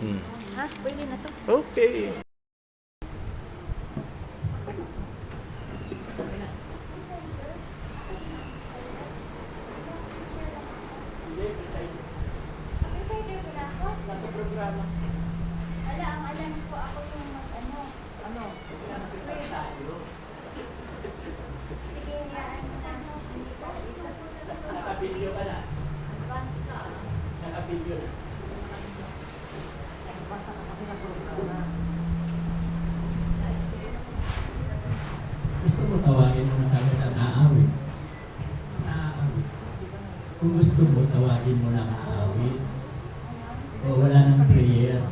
Ha? Pwede na to. Okay. Nasa programa. Ang alam ko ako yung ano. Sige, hayaan mo na. Hindi ko ito. Naka-video ka na. Advance ka. Naka-video na. Basa ka kasi ng programa. Gusto mo tawagin mo na kagad ang aawit? Aawit. Kung gusto mo, tawagin mo na ang aawit. O wala nang prayer.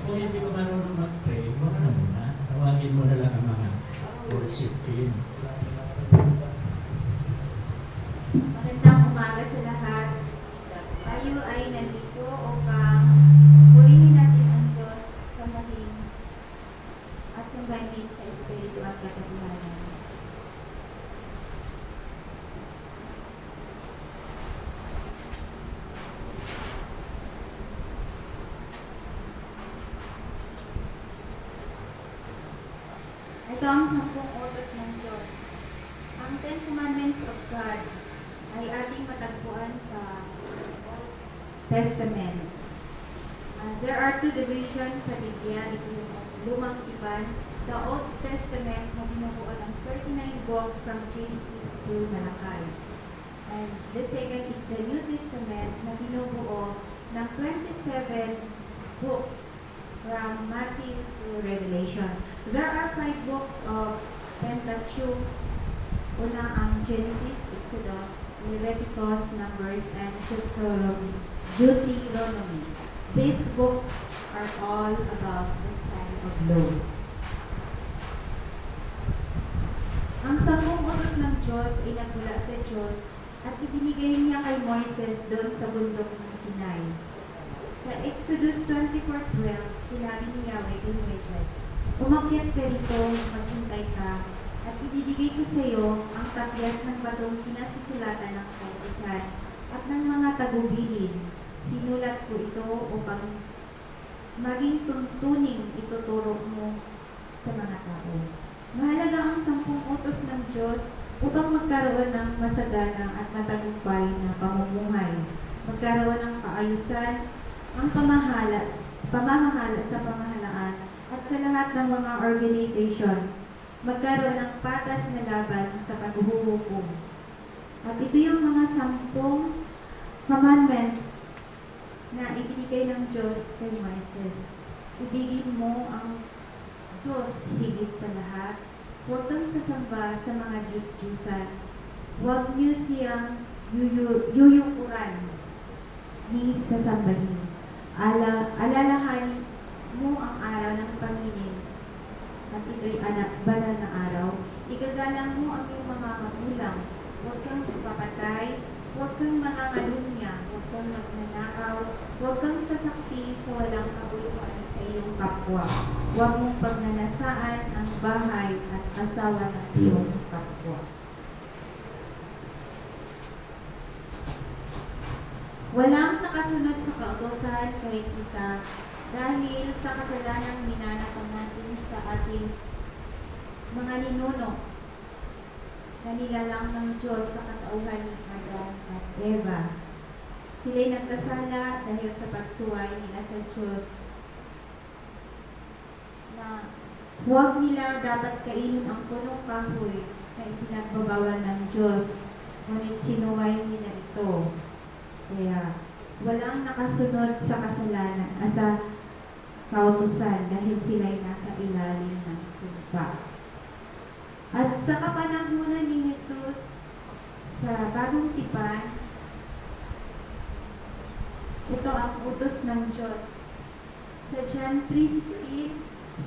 Kung hindi ko marunong mag-pray, huwag na muna. Tawagin mo na lang ang mga worship team. Magandang umaga sa lahat. Tayo ay nandito upang purihin natin ang Diyos sa maling at sumbahin sa Espiritu at katotohanan. Ito ang 10 utos ng Diyos. Ang 10 Commandments of God ay ating matagpuan sa Old Testament. There are two divisions sa Biblia. Ito yung Lumang Tipan. The Old Testament na binubuo ng 39 books from Genesis to Malachi. And the second is the New Testament na binubuo ng 27 books from Matthew to Revelation. There are 5 books of Pentateuch. Una ang Genesis, Exodus, Leviticus, Numbers, and Deuteronomy. These books are all about the style of law. Ang 10 utos ng Diyos ay nagmula sa Diyos at ibinigay niya kay Moises doon sa bundok ng Sinai. Sa Exodus 24:12, sinabi ni Yahweh kay Moises, "Umakyat ka rito, maghintay ka, at ibibigay ko sa iyo ang takyas ng batong kinasusulatan ng kautusan at ng mga tagubilin. Sinulat ko ito upang maging tuntuning ituturo mo sa mga tao." Mahalaga ang 10 utos ng Diyos upang magkaroon ng masagana at matagumpay na pamumuhay, magkaroon ng kaayusan, ang pamamahala sa pamahalaan at sa lahat ng mga organization, magkaroon ng patas na laban sa paghuhukom. At ito yung mga 10 commandments na ibinigay ng Diyos kay Moises. Ibigin mo ang Diyos higit sa lahat. Huwag kang sasamba sa mga Diyos-Diyusan. Huwag niyo siyang yuyukuran ni sasambahin. Alalahanin mo ang araw ng pamilya at ito'y banal na araw. Igagalang mo ang iyong mga magulang. Huwag kang papatay, huwag kang mangangalunya, huwag kang magnanakaw, huwag kang sasaksi sa walang kabuluhan sa iyong kapwa. Huwag mong pagnanasaan ang bahay at asawa ng iyong kapwa. Walang nakasunod sa kautusan kahit isa dahil sa kasalanang minanakon natin sa ating mga ninuno na nilalang ng Diyos sa katauhan ni Adam at Eva. Sila'y nagkasala dahil sa pagsuway nila sa Diyos na huwag nila dapat kainin ang punong kahoy na ipinagbabawal ng Diyos, ngunit sinuway nila ito. Kaya walang nakasunod sa kasalanan sa kautusan dahil sila'y nasa ilalim ng sumpa. At sa kapanahunan ni Jesus sa Bagong Tipan, ito ang utos ng Diyos. Sa John 3:16,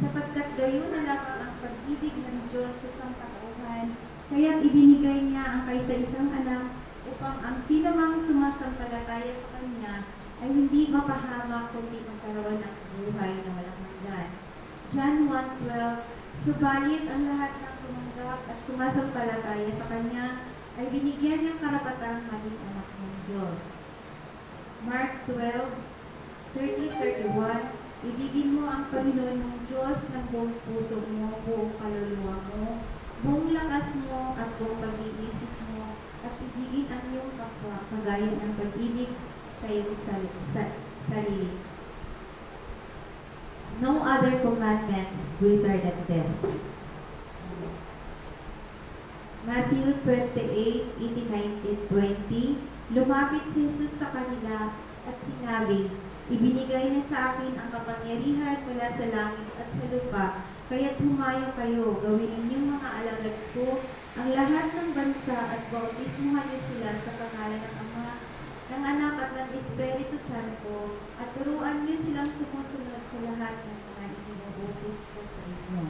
sapagkat gayon na lamang ang pag-ibig ng Diyos sa sangkatauhan, kaya't ibinigay niya ang kaisa-isang anak upang ang sino mang sumasampalataya sa Kanya ay hindi mapahamak kundi magkaroon ng buhay na walang hanggan. John 1:12, subalit ang lahat ng tumanggap at sumasampalataya sa Kanya ay binigyan niyang karapatang maging anak ng Diyos. Mark 12:30-31, ibigin mo ang Panginoon mong Diyos ng buong puso mo, buong kaluluwa mo, buong lakas mo at buong pag-iisip mo, at ibigin ang iyong kapwa kagaya ng pag-ibig sa iyong sarili. No other commandments greater than this. Matthew 28:18-19-20, lumapit si Jesus sa kanila at sinabi, ibinigay na sa akin ang kapangyarihan mula sa langit at sa lupa, kaya't humayo kayo, gawin ninyong mga alagad ko ang lahat ng bansa at bautismuhan niyo sila sa pangalan ng Ama, ng Anak at ng Espiritu Santo, at turuan niyo silang sumusunod sa lahat ng mga iniuutos ko sa inyo.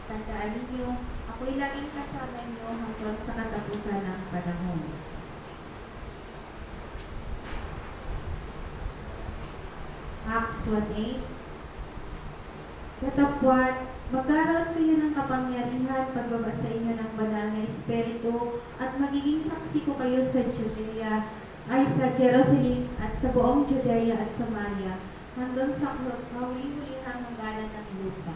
Tandaan ninyo, ako'y laging kasama niyo hanggang sa katapusan ng panahon. Acts 1:8. Katapwat, magkaroon kayo ng kapangyarihan pagbaba sa inyo ng banal na Espiritu at magiging saksi ko kayo sa Judea, ay sa Jerusalem at sa buong Judea at Samaria, hanggang sa kahuli-hulihang hangganan ng lupa.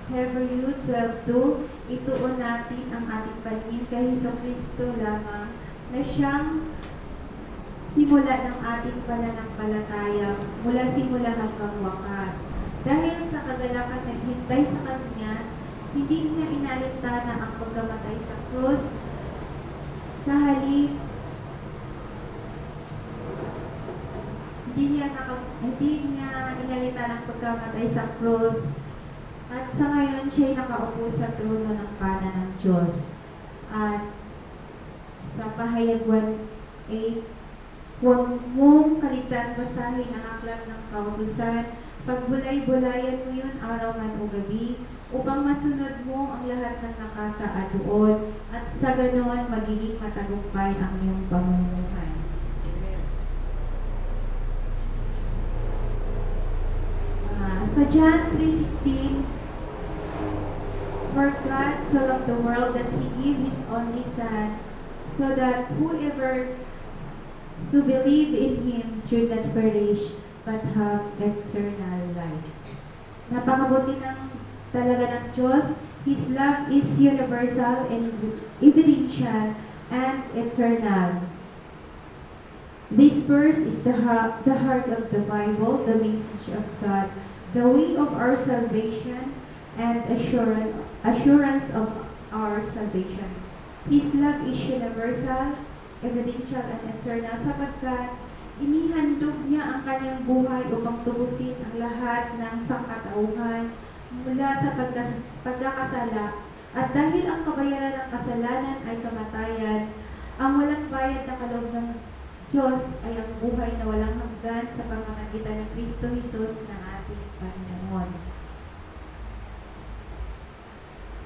Hebrew 12:2, ituon natin ang ating paningin kay Jesucristo lamang na siyang simula ng ating pananampalataya mula simula hanggang wakas. Dahil sa kagalakan naghintay sa Kanya, hindi niya inalintana ang pagkamatay sa krus. Sa halip, hindi niya inalintana ang pagkamatay sa krus. At sa ngayon, siya'y nakaupo sa trono ng kanan ng Diyos. At sa pahayag 1:8, huwag mong kalitan basahin ang aklat ng kautusan, pagbulay-bulayan mo yun araw man o gabi, upang masunod mo ang lahat ng nakasaad doon, at sa ganoon magiging matagumpay ang iyong pamumuhay. Sa John 3:16, for God so loved the world that He gave His only Son, so that whoever to believe in Him should not perish, but have eternal life. Napakabuti talaga ng Diyos. His love is universal and evidential and eternal. This verse is the heart of the Bible, the message of God, the way of our salvation, and assurance of our salvation. His love is universal, evidential, and eternal, sapagkat inihandog niya ang kanyang buhay upang tubusin ang lahat ng sangkatauhan mula sa pagkakasala. At dahil ang kabayaran ng kasalanan ay kamatayan, ang walang bayad na kaloob ng Diyos ay ang buhay na walang hanggan sa pamamagitan ng Kristo Jesus na ating Panginoon.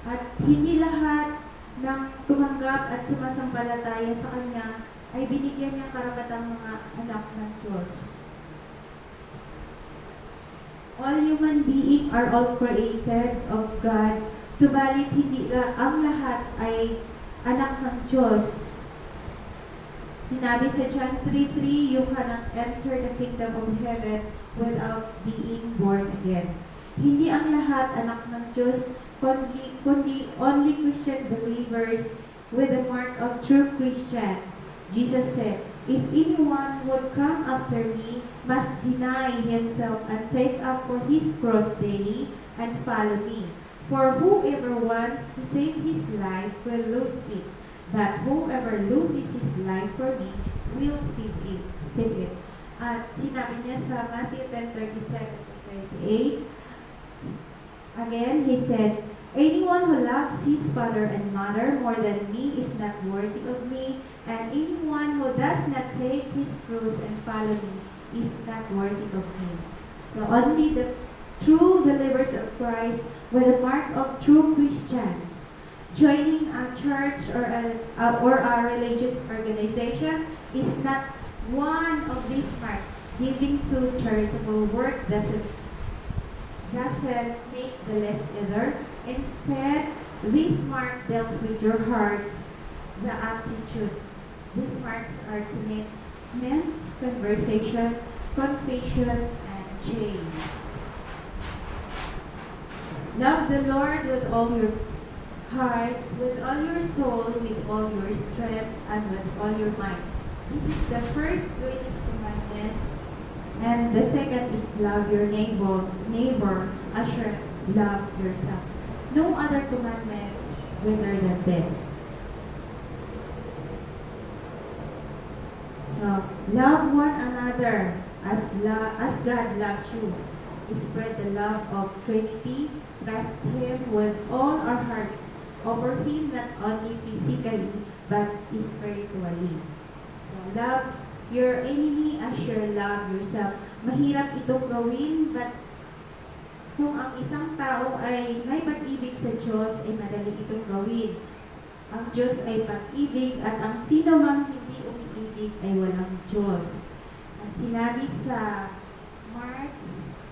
At hindi lahat ng tumanggap at sumasampalataya sa Kanya ay binigyan niyang karapatang mga anak ng Diyos. All human beings are all created of God, subalit hindi ang lahat ay anak ng Diyos. Sinabi sa John 3:3, you cannot enter the kingdom of heaven without being born again. Hindi ang lahat anak ng Diyos, kundi only Christian believers with the mark of true Christian. Jesus said, if anyone would come after me, must deny himself and take up for his cross daily and follow me. For whoever wants to save his life will lose it, but whoever loses his life for me will save it. At sinabi niya sa Matthew 10:37-38, again, he said, anyone who loves his father and mother more than me is not worthy of me, and anyone who does not take his cross and follow me is not worthy of me. So only the true believers of Christ with the mark of true Christians, joining a church or a religious organization is not one of these marks. Giving to charitable work doesn't make the list either. Instead, this mark deals with your heart, the attitude, These marks are commitment, conversation, confession, and change. Love the Lord with all your heart, with all your soul, with all your strength, and with all your mind. This is the first greatest commandments. And the second is love your neighbor as you love yourself. No other commandment greater than this. Love one another as God loves you. Spread the love of Trinity. Trust Him with all our hearts. Over Him not only physically but spiritually. Love your enemy as you love yourself. Mahirap itong gawin, but kung ang isang tao ay may pag-ibig sa Diyos, ay madali itong gawin. Ang Diyos ay pag-ibig at ang sino mang hindi umiibig ay walang Diyos. Ang sinabi sa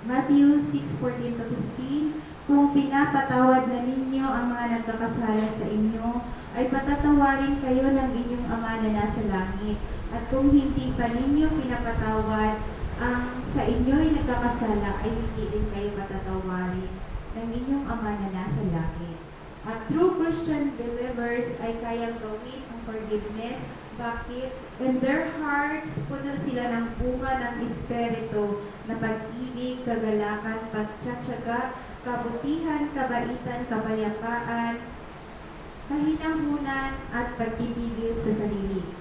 Matthew 6:14-15, kung pinapatawad na ninyo ang mga nagkakasala sa inyo, ay patatawarin kayo ng inyong Ama na nasa langit. At kung hindi pa ninyo pinapatawad ang sa inyo'y nagkakasala, ay hindi din kayo patatawarin ng inyong Ama na nasa langit. At true Christian believers ay kayang gawin ang forgiveness. Bakit? In their hearts, puno sila ng bunga ng Espiritu na pag-ibig, kagalakan, pagtsatsaga, kabutihan, kabaitan, kapayapaan, kahinahunan, at pagpipigil sa sarili.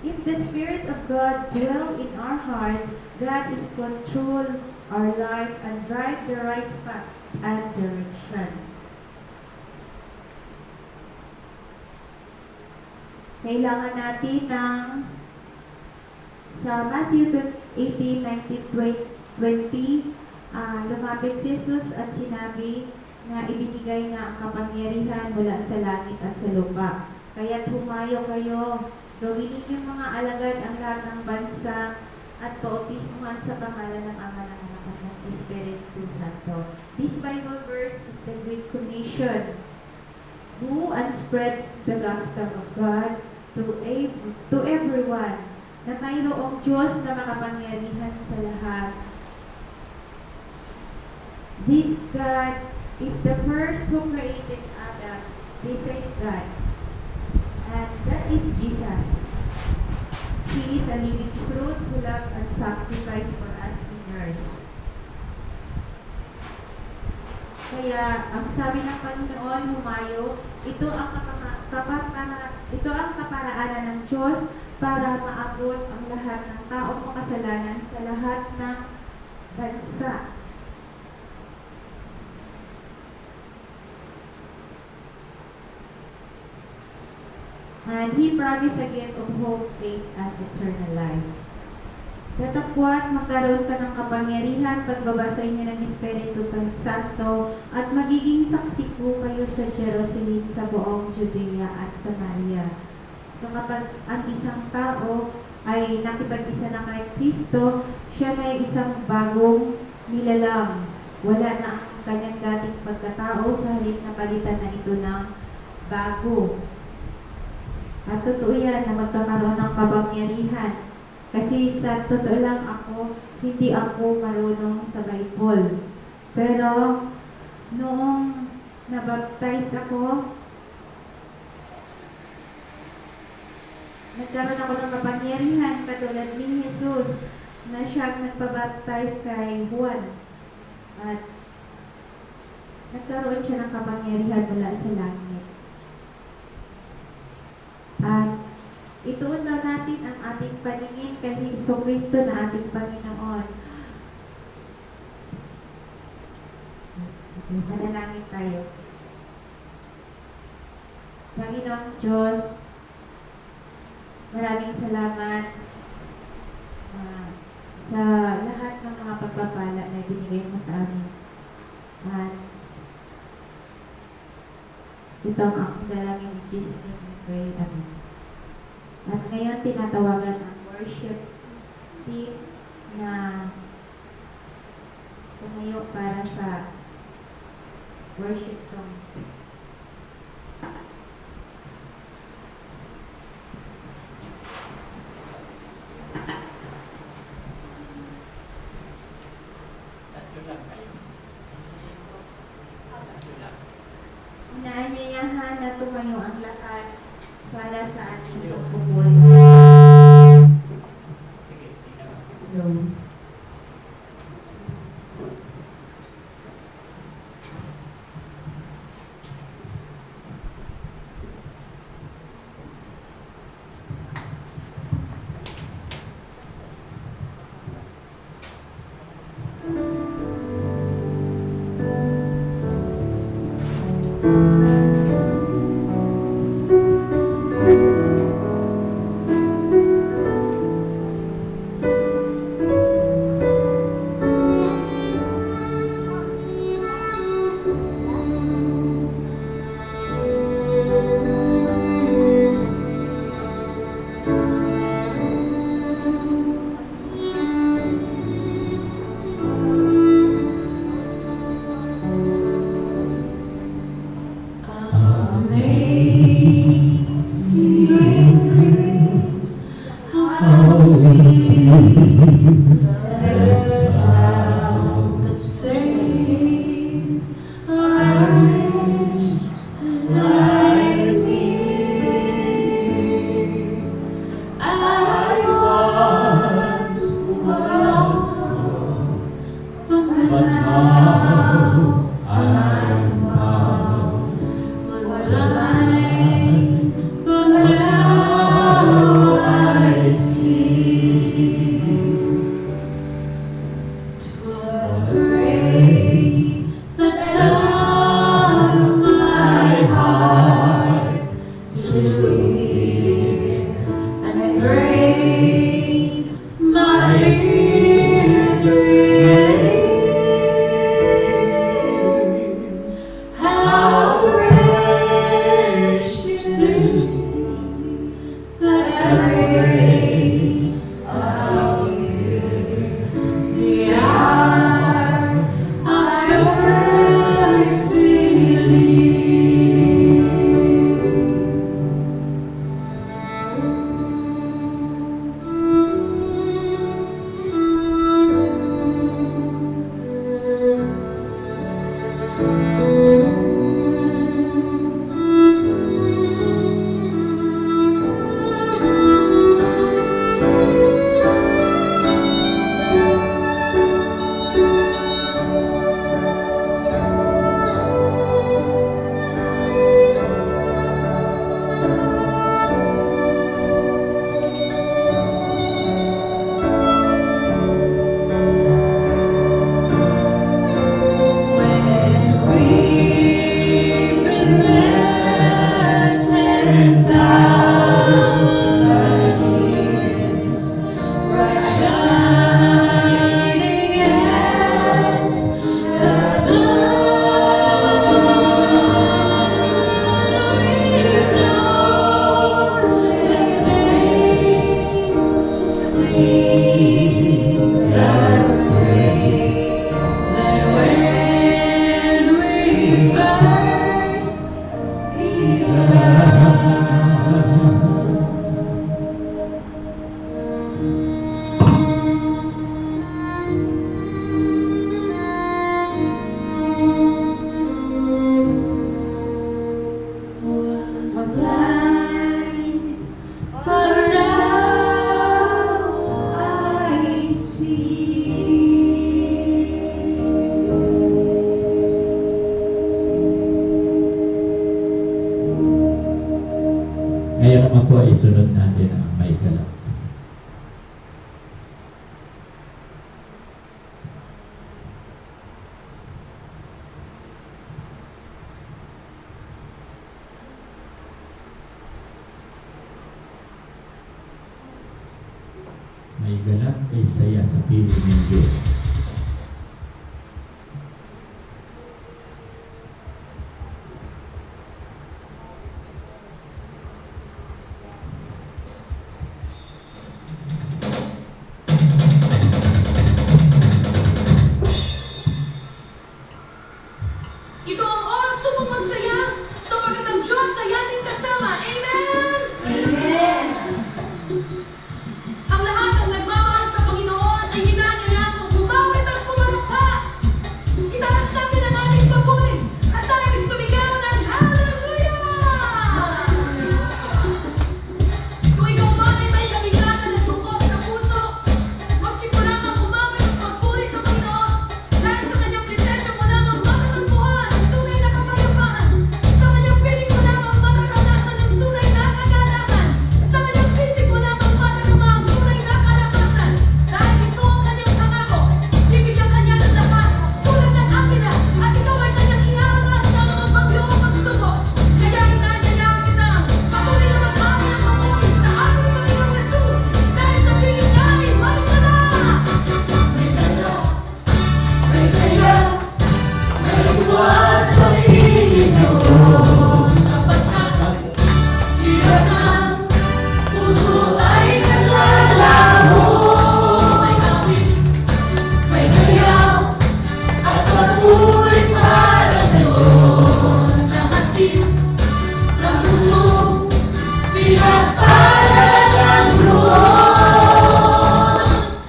If the Spirit of God dwell in our hearts, God is control our life and drive the right path and direction. Kailangan natin ng sa Matthew 18:19-20, lumapit si Jesus at sinabi na ibinigay na ang kapangyarihan mula sa langit at sa lupa. Kaya't humayo kayo, gawin ninyong mga alagad ang lahat ng bansa at bautismuhan sa pangalan ng Ama, ng Anak at ng Espiritu Santo. This Bible verse is the Great Commission. Go and spread the gospel of God to everyone, na mayroong Diyos na makapangyarihan sa lahat. This God is the first who created Adam, the same God. And that is Jesus. He is a living fruit who loved and sacrificed for us sinners. Kaya, ang sabi ng Panginoon, humayo, ito ang kaparaanan ng Diyos para maabot ang lahat ng taong makasalanan sa lahat ng bansa. And He promised a gift of hope, faith, and eternal life. Datapwat, magkaroon ka ng kapangyarihan pagbabasa niyo ng Espiritu Santo at magiging saksi po kayo sa Jerusalem, sa buong Judea at Samaria. So kapag ang isang tao ay nakipag-isa na kay Kristo, siya ay isang bagong nilalang. Wala na ang kanyang dating pagkatao, sa halip na palitan na ito ng bago. At totoo yan na magkakaroon ng kapangyarihan. Kasi sa totoo lang hindi ako marunong sa Bible. Pero noong nabaptize ako, nagkaroon ako ng kapangyarihan katulad ni Jesus na siya nagpabaptize kay Juan. At nagkaroon siya ng kapangyarihan mula sa langit. At ituon daw natin ang ating paningin kay Jesucristo na ating Panginoon. Manalangin tayo. Panginoong Diyos, maraming salamat sa lahat ng mga pagpapala na binigay mo sa amin. At ito ang aking dalangin in Jesus' name we pray. Amen. At ngayon, tinatawagan ang worship team na tumayo para sa worship song. niyo ang lahat para sa ating pagpupul. Sige, tingnan mo. No. Ngayon naman po ay sunod natin ang may galap. May galap ay saya sa piling ng Diyos. Ito ang oras upang magsaya sapagkat ang Diyos ay ating kasama. Amen! Ang lahat ng nagmamahal sa Panginoon ay hinanayang kung pinagpala ng Diyos.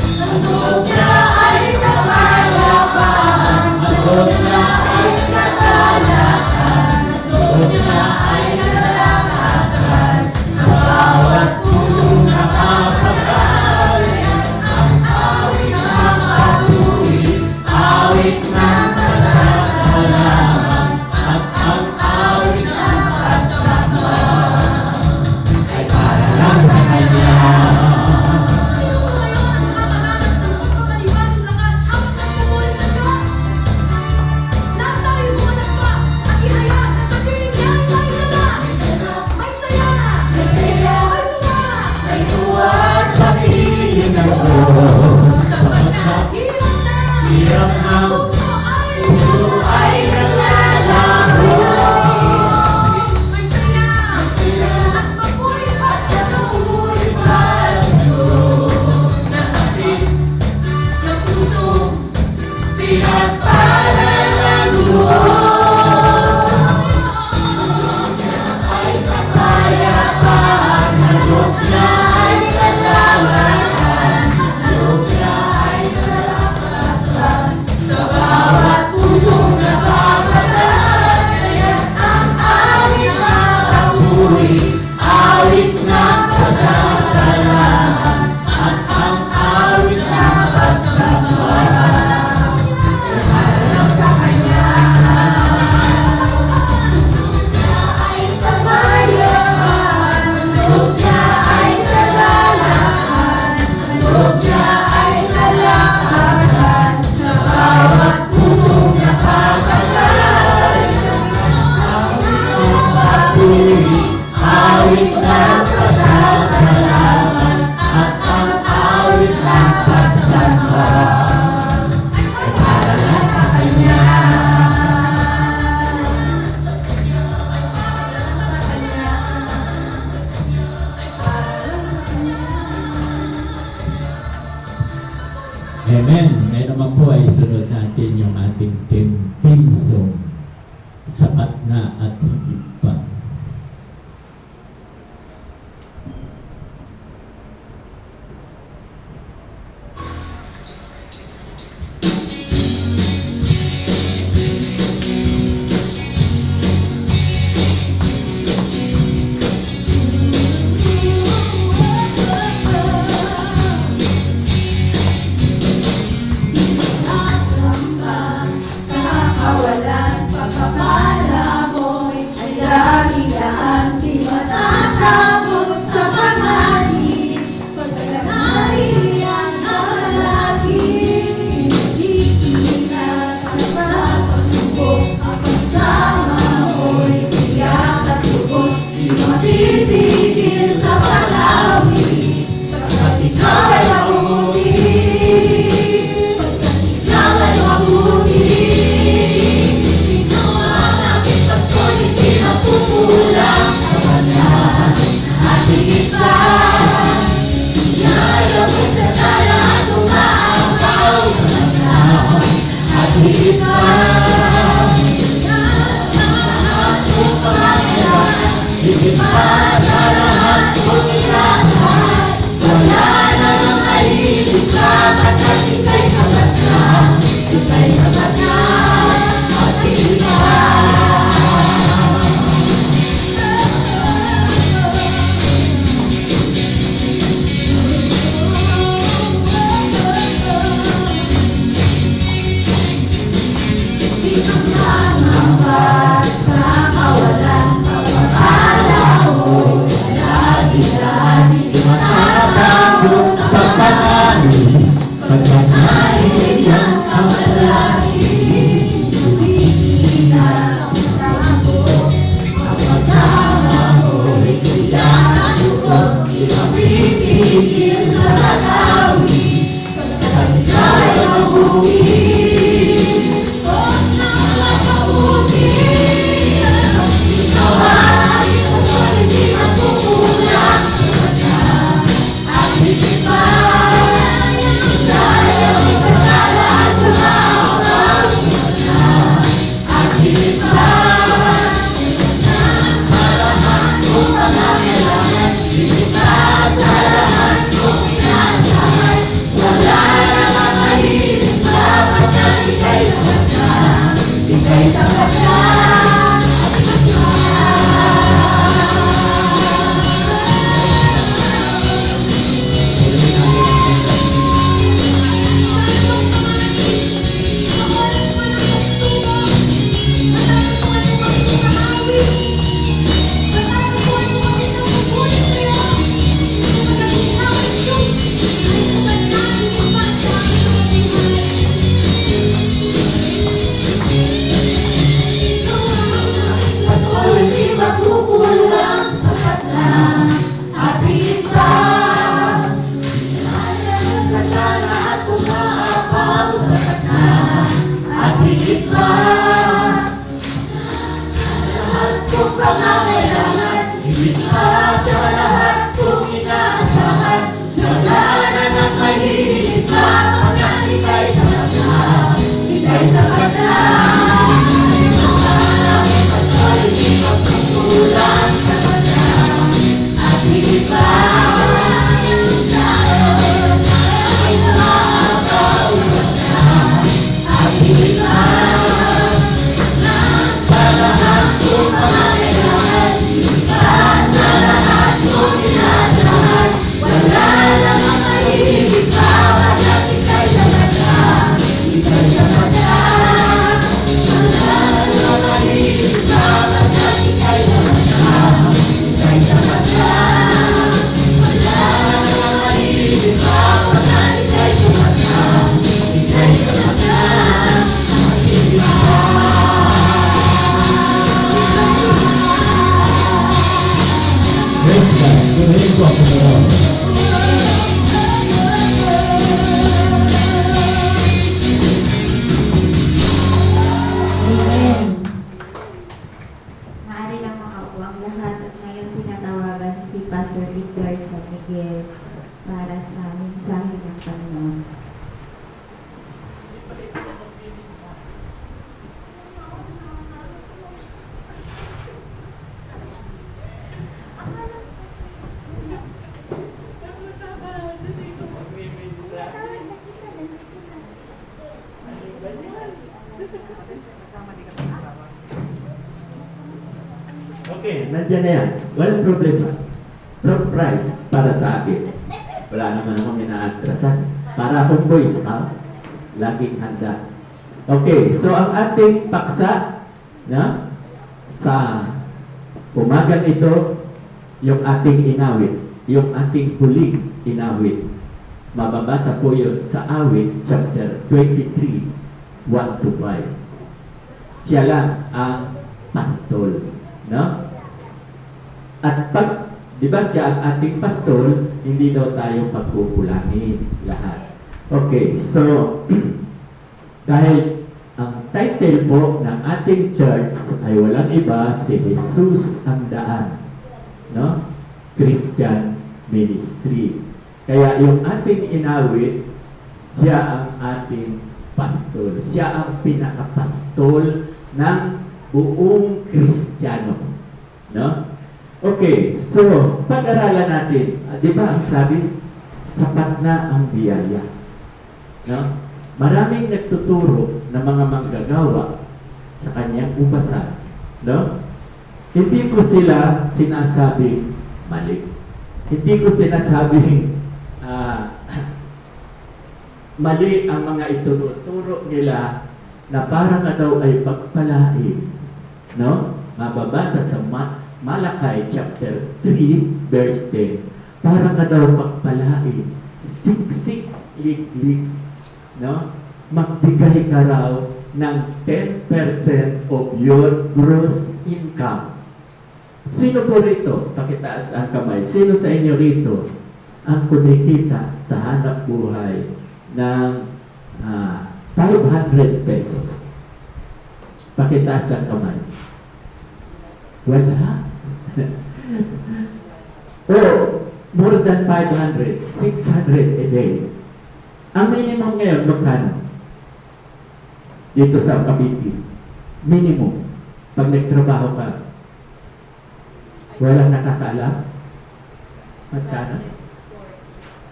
Handog niya ay kapayapaan, handog niya ay kagalakan, handog niya ay kalakasan, sa bawat pusong nakapag-alay. Ang awit ng patuloy, awit ng pasasalamat, at ang awit ng pasasalamat ay para lang sa Kanya. Sino mo ngayon ang nakakaranas ng pagpapaliwanag lakas habang nagtutulad sa Diyos? Lahat tayo bumanagpa at ihayag na sabihin niya ay may dala. May saya, may tuwa sa piling ng Diyos. sapagkat hirap na puso ay naglalaro. May saya at mabuhay pa sa Diyos. Na hatid ng puso, pinagpala ng Diyos. Ay kapayapaan, handog niya ay kalalakan, handog niya ay kalakasan, sa bawat pusong napapalagay. Ang awit ng papuri, awit ng pasasalamat, at ang awit ng pasasalamat ay para lang sa Kanya. Ay kapayapaan, handog niya ay kalalakan, handog niya ay kalakasan, sa bawat pusong nakapagay. Awit ng papuri, awit ng pasasalamat, at ang awit ng pasasalamat ay para lang sa Kanya. Sa Kanya, ay para lang sa Kanya. Sa Kanya, ay para lang sa Kanya. Amen. Ngayon naman po ay sunod natin yung ating theme song. Sapat na at higit pa. Sa kawalan, pagpapala mo'y ay dahilan, di matatapos sa pangalan. Pagkakanay ang halagi, iniingat ka sa pagsubok, ang pagsama mo'y tiyak at lubos, di mapipigil sa palawi. Pagkat ikaw ay mabuti, pagkat ikaw ay mabuti, ikaw ang aking pasto, hindi mapupulang sa Kanya. At higit pa, biyaya mo sa dala at umaagaw sa Kanya. At higit pa, sa lahat kong pangangailangan, higit pa sa lahat kong inaasahan, wala na nang mahigit pa, pagkat ika'y sapat na, ika'y sapat na, at higit pa. Di ka mangamba sa kawalan, pagpapala mo'y dahilan, di matatapos sa pangalan. Pagkanahin ang kamalaki, iinas ang pasabot, ang pasama mo'y tiyak at lubos, di mapipigil sa lagawi. Pagkat ikaw ay mabuti, huwag na mabuti, ikaw ay ikaw hindi magkukulang sa Kanya. At higit pa, dahil mo sa dala at umaagaw sa Kanya. At higit pa, sa lahat kong pangangailangan, Praise God. Praise God to the Lord. Amen. Maaari lang makaupo ang lahat at ngayon tinatawagan si Pastor Edgar San Miguel para sa mensahe ng Panginoon. Okay, nandiyan na yan. Walang problema. Surprise para sa akin. Wala naman akong inaatrasan. Para akong Boy Scout, laging handa. Okay, so ang ating paksa na sa umagang ito, yung ating inawit, yung ating huling inawit. Mababasa po yun sa awit chapter 23, 1 to 5. Siya lang ang pastol. No? At pag, di ba siya ang ating pastol, hindi daw tayo pagkukulangin lahat. Okay, so, dahil ang title po ng ating church ay walang iba, si Jesus ang Daan. No? Christian Ministry. Kaya yung ating inawit, siya ang ating pastol. Siya ang pinakapastol ng buong Kristiyano. No? Okay, so pag-aralan natin, di ba ang sabi, sapat na ang biyaya. No? Maraming nagtuturo ng mga manggagawa sa kanyang ubasan. No? Hindi ko sila sinasabing mali. Hindi ko sinasabing mali ang mga itunuturo nila na para na daw ay pagpalain. No? Mababasa sa Malakay chapter 3 verse 10. Para ka daw pagpalain, siksik lig-lig, no? Magbigay ka raw ng 10% of your gross income. Sino po rito? Pakitaas ang kamay. Sino sa inyo rito ang kumikita sa hanap buhay ng 500 pesos? Pakitaas ang kamay. Wala. More than 500, 600 a day. Ang minimum ngayon, magkano? Dito sa Cavite. Minimum. Pag nagtrabaho ka, walang nakakaalam? Magkano?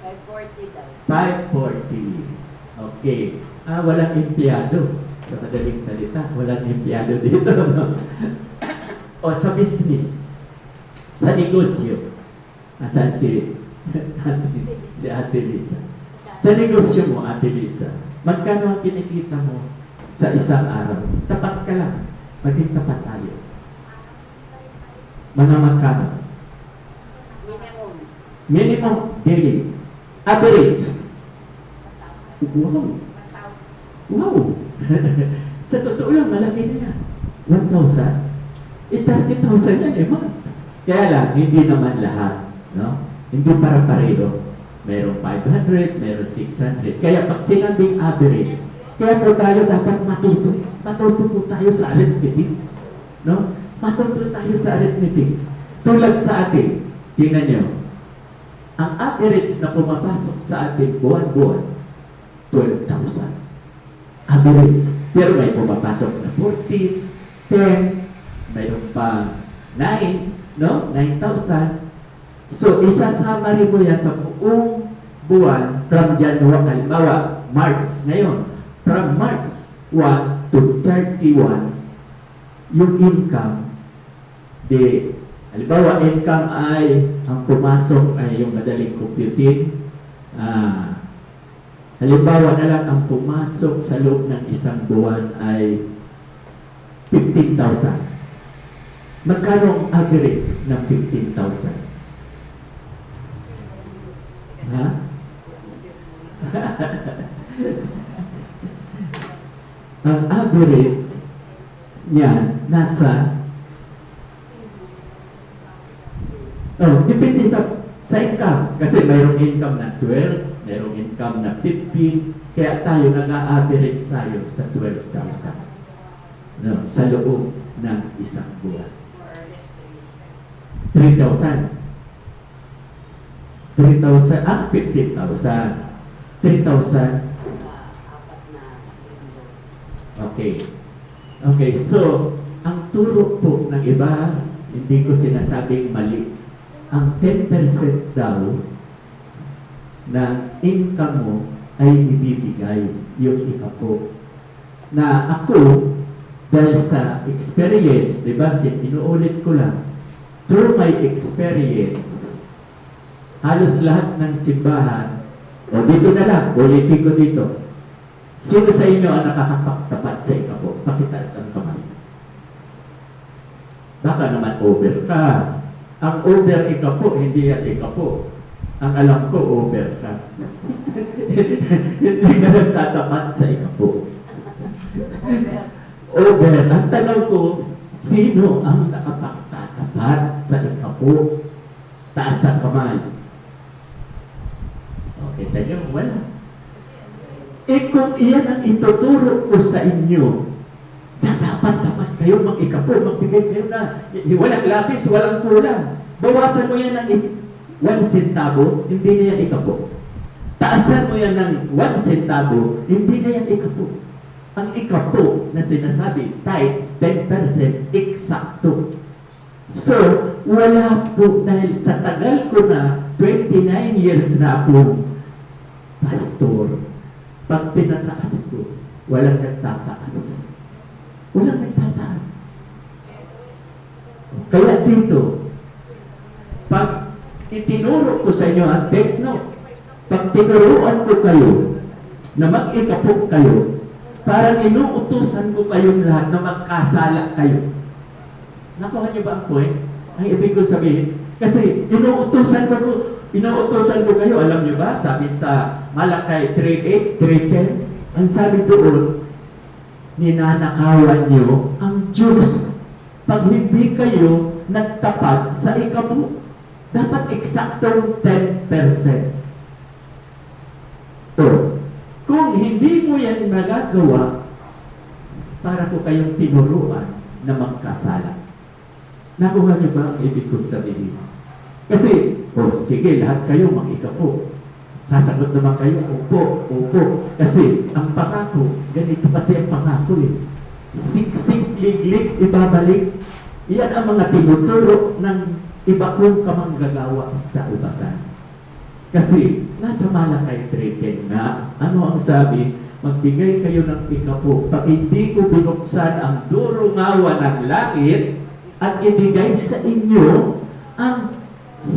540 daw. 540. Okay. Walang empleyado. Sa madaling salita, walang empleyado dito. No? O sa business, sa negosyo. Asan si Ate Lisa? Sa negosyo mo, Ate Lisa, magkano ang kinikita mo sa isang araw? Tapat ka lang. Maging tapat tayo. Mga magkano? Minimum. Minimum daily. Average. Wow. 1,000. Wow. Sa totoo lang, malaki na yan. 1,000. 30,000 yan month. Kaya lang, hindi naman lahat. No? Hindi para pareho. Merong 500, merong 600. Kaya pag sinabing average, kaya po tayo dapat matuto. Matuto po tayo sa arithmetic. No? Matuto tayo sa arithmetic. Tulad sa atin, tingnan nyo, ang average na pumapasok sa atin buwan-buwan, 12,000. Average. Pero may pumapasok na 14, 10, mayroon pa 9, no? 9,000. So, isa-summary mo yan sa buong buwan from January, halimbawa, March ngayon. From March 1 to 31, yung income, halimbawa, income ay, ang pumasok ay yung madaling computing. Halimbawa na lang, ang pumasok sa loob ng isang buwan ay 15,000. Magkano ang average ng 15,000? Ha? Ang average niyan nasa depende sa income. Kasi mayroong income na 12, mayroong income na 15, kaya tayo nag-a-average tayo sa 12,000. No, sa loob ng isang buwan. 3,000. 3,000, 15,000. 3,000. Apat na linggo. Okay. Okay, so, ang turo po ng iba, hindi ko sinasabing mali. Ang 10% daw ng income mo ay ibibigay yung ikapo. Na ako, dahil sa experience, di ba, inuulit ko lang, through my experience, halos lahat ng simbahan, o dito na lang, ulitin ko dito, sino sa inyo ang nakakapagtapat sa ikapo? Pakitaas ang kamay. Baka naman over ka. Ang over ikapo, hindi yan ikapo. Ang alam ko, over ka. Hindi ka nagtatapat sa ikapo. Over. Ang tanong ko, sino ang nakapagtatapat sa ikapo? Taas ang kamay. Okay, tayo, wala. Kung iyan ang ituturo ko sa inyo, na dapat kayo mag-ikapo, magbigay kayo na walang lapis, walang kulang. Bawasan mo yan ng 1 centavo, hindi na yan ikapo. Taasan mo yan ng 1 centavo, hindi na yan ikapo. Ang ikapo na sinasabi, tithes, 10%, eksakto. So, wala po, dahil sa tagal ko na, 29 years na ako, pastor, pag tinataas ko, walang nagtataas. Walang nagtataas. Kaya dito, pag itinuro ko sa inyo ang tekno, pag tinuruan ko kayo na mag-ikapok kayo, parang inuutusan ko kayong lahat na magkasala kayo. Nakuha niyo ba ang point? Ang ibig ko sabihin, kasi inuutusan ko kayo, alam niyo ba? Sabi sa Malakay 3:8, 3:10, ang sabi doon, ninanakawan niyo ang Diyos pag hindi kayo nagtapat sa ikapo. Dapat eksaktong 10%. O, kung hindi mo yan nagagawa, para ko kayong tinuruan na magkasala. Nakuha niyo ba ang ibig kong sabihin? Kasi, sige, lahat kayo mag-ikapo. Sasagot naman kayo, opo. Kasi, ang pangako, ganito kasi ang pangako eh. Siksik, liglig, ibabalik. Iyan ang mga tinuturo ng iba kong kamanggagawa sa ubasan. Kasi, nasa Malakay 3:10 na, ano ang sabi? Magbigay kayo ng ikapo. Pag hindi ko binuksan ang durungawan ng langit at ibigay sa inyo ang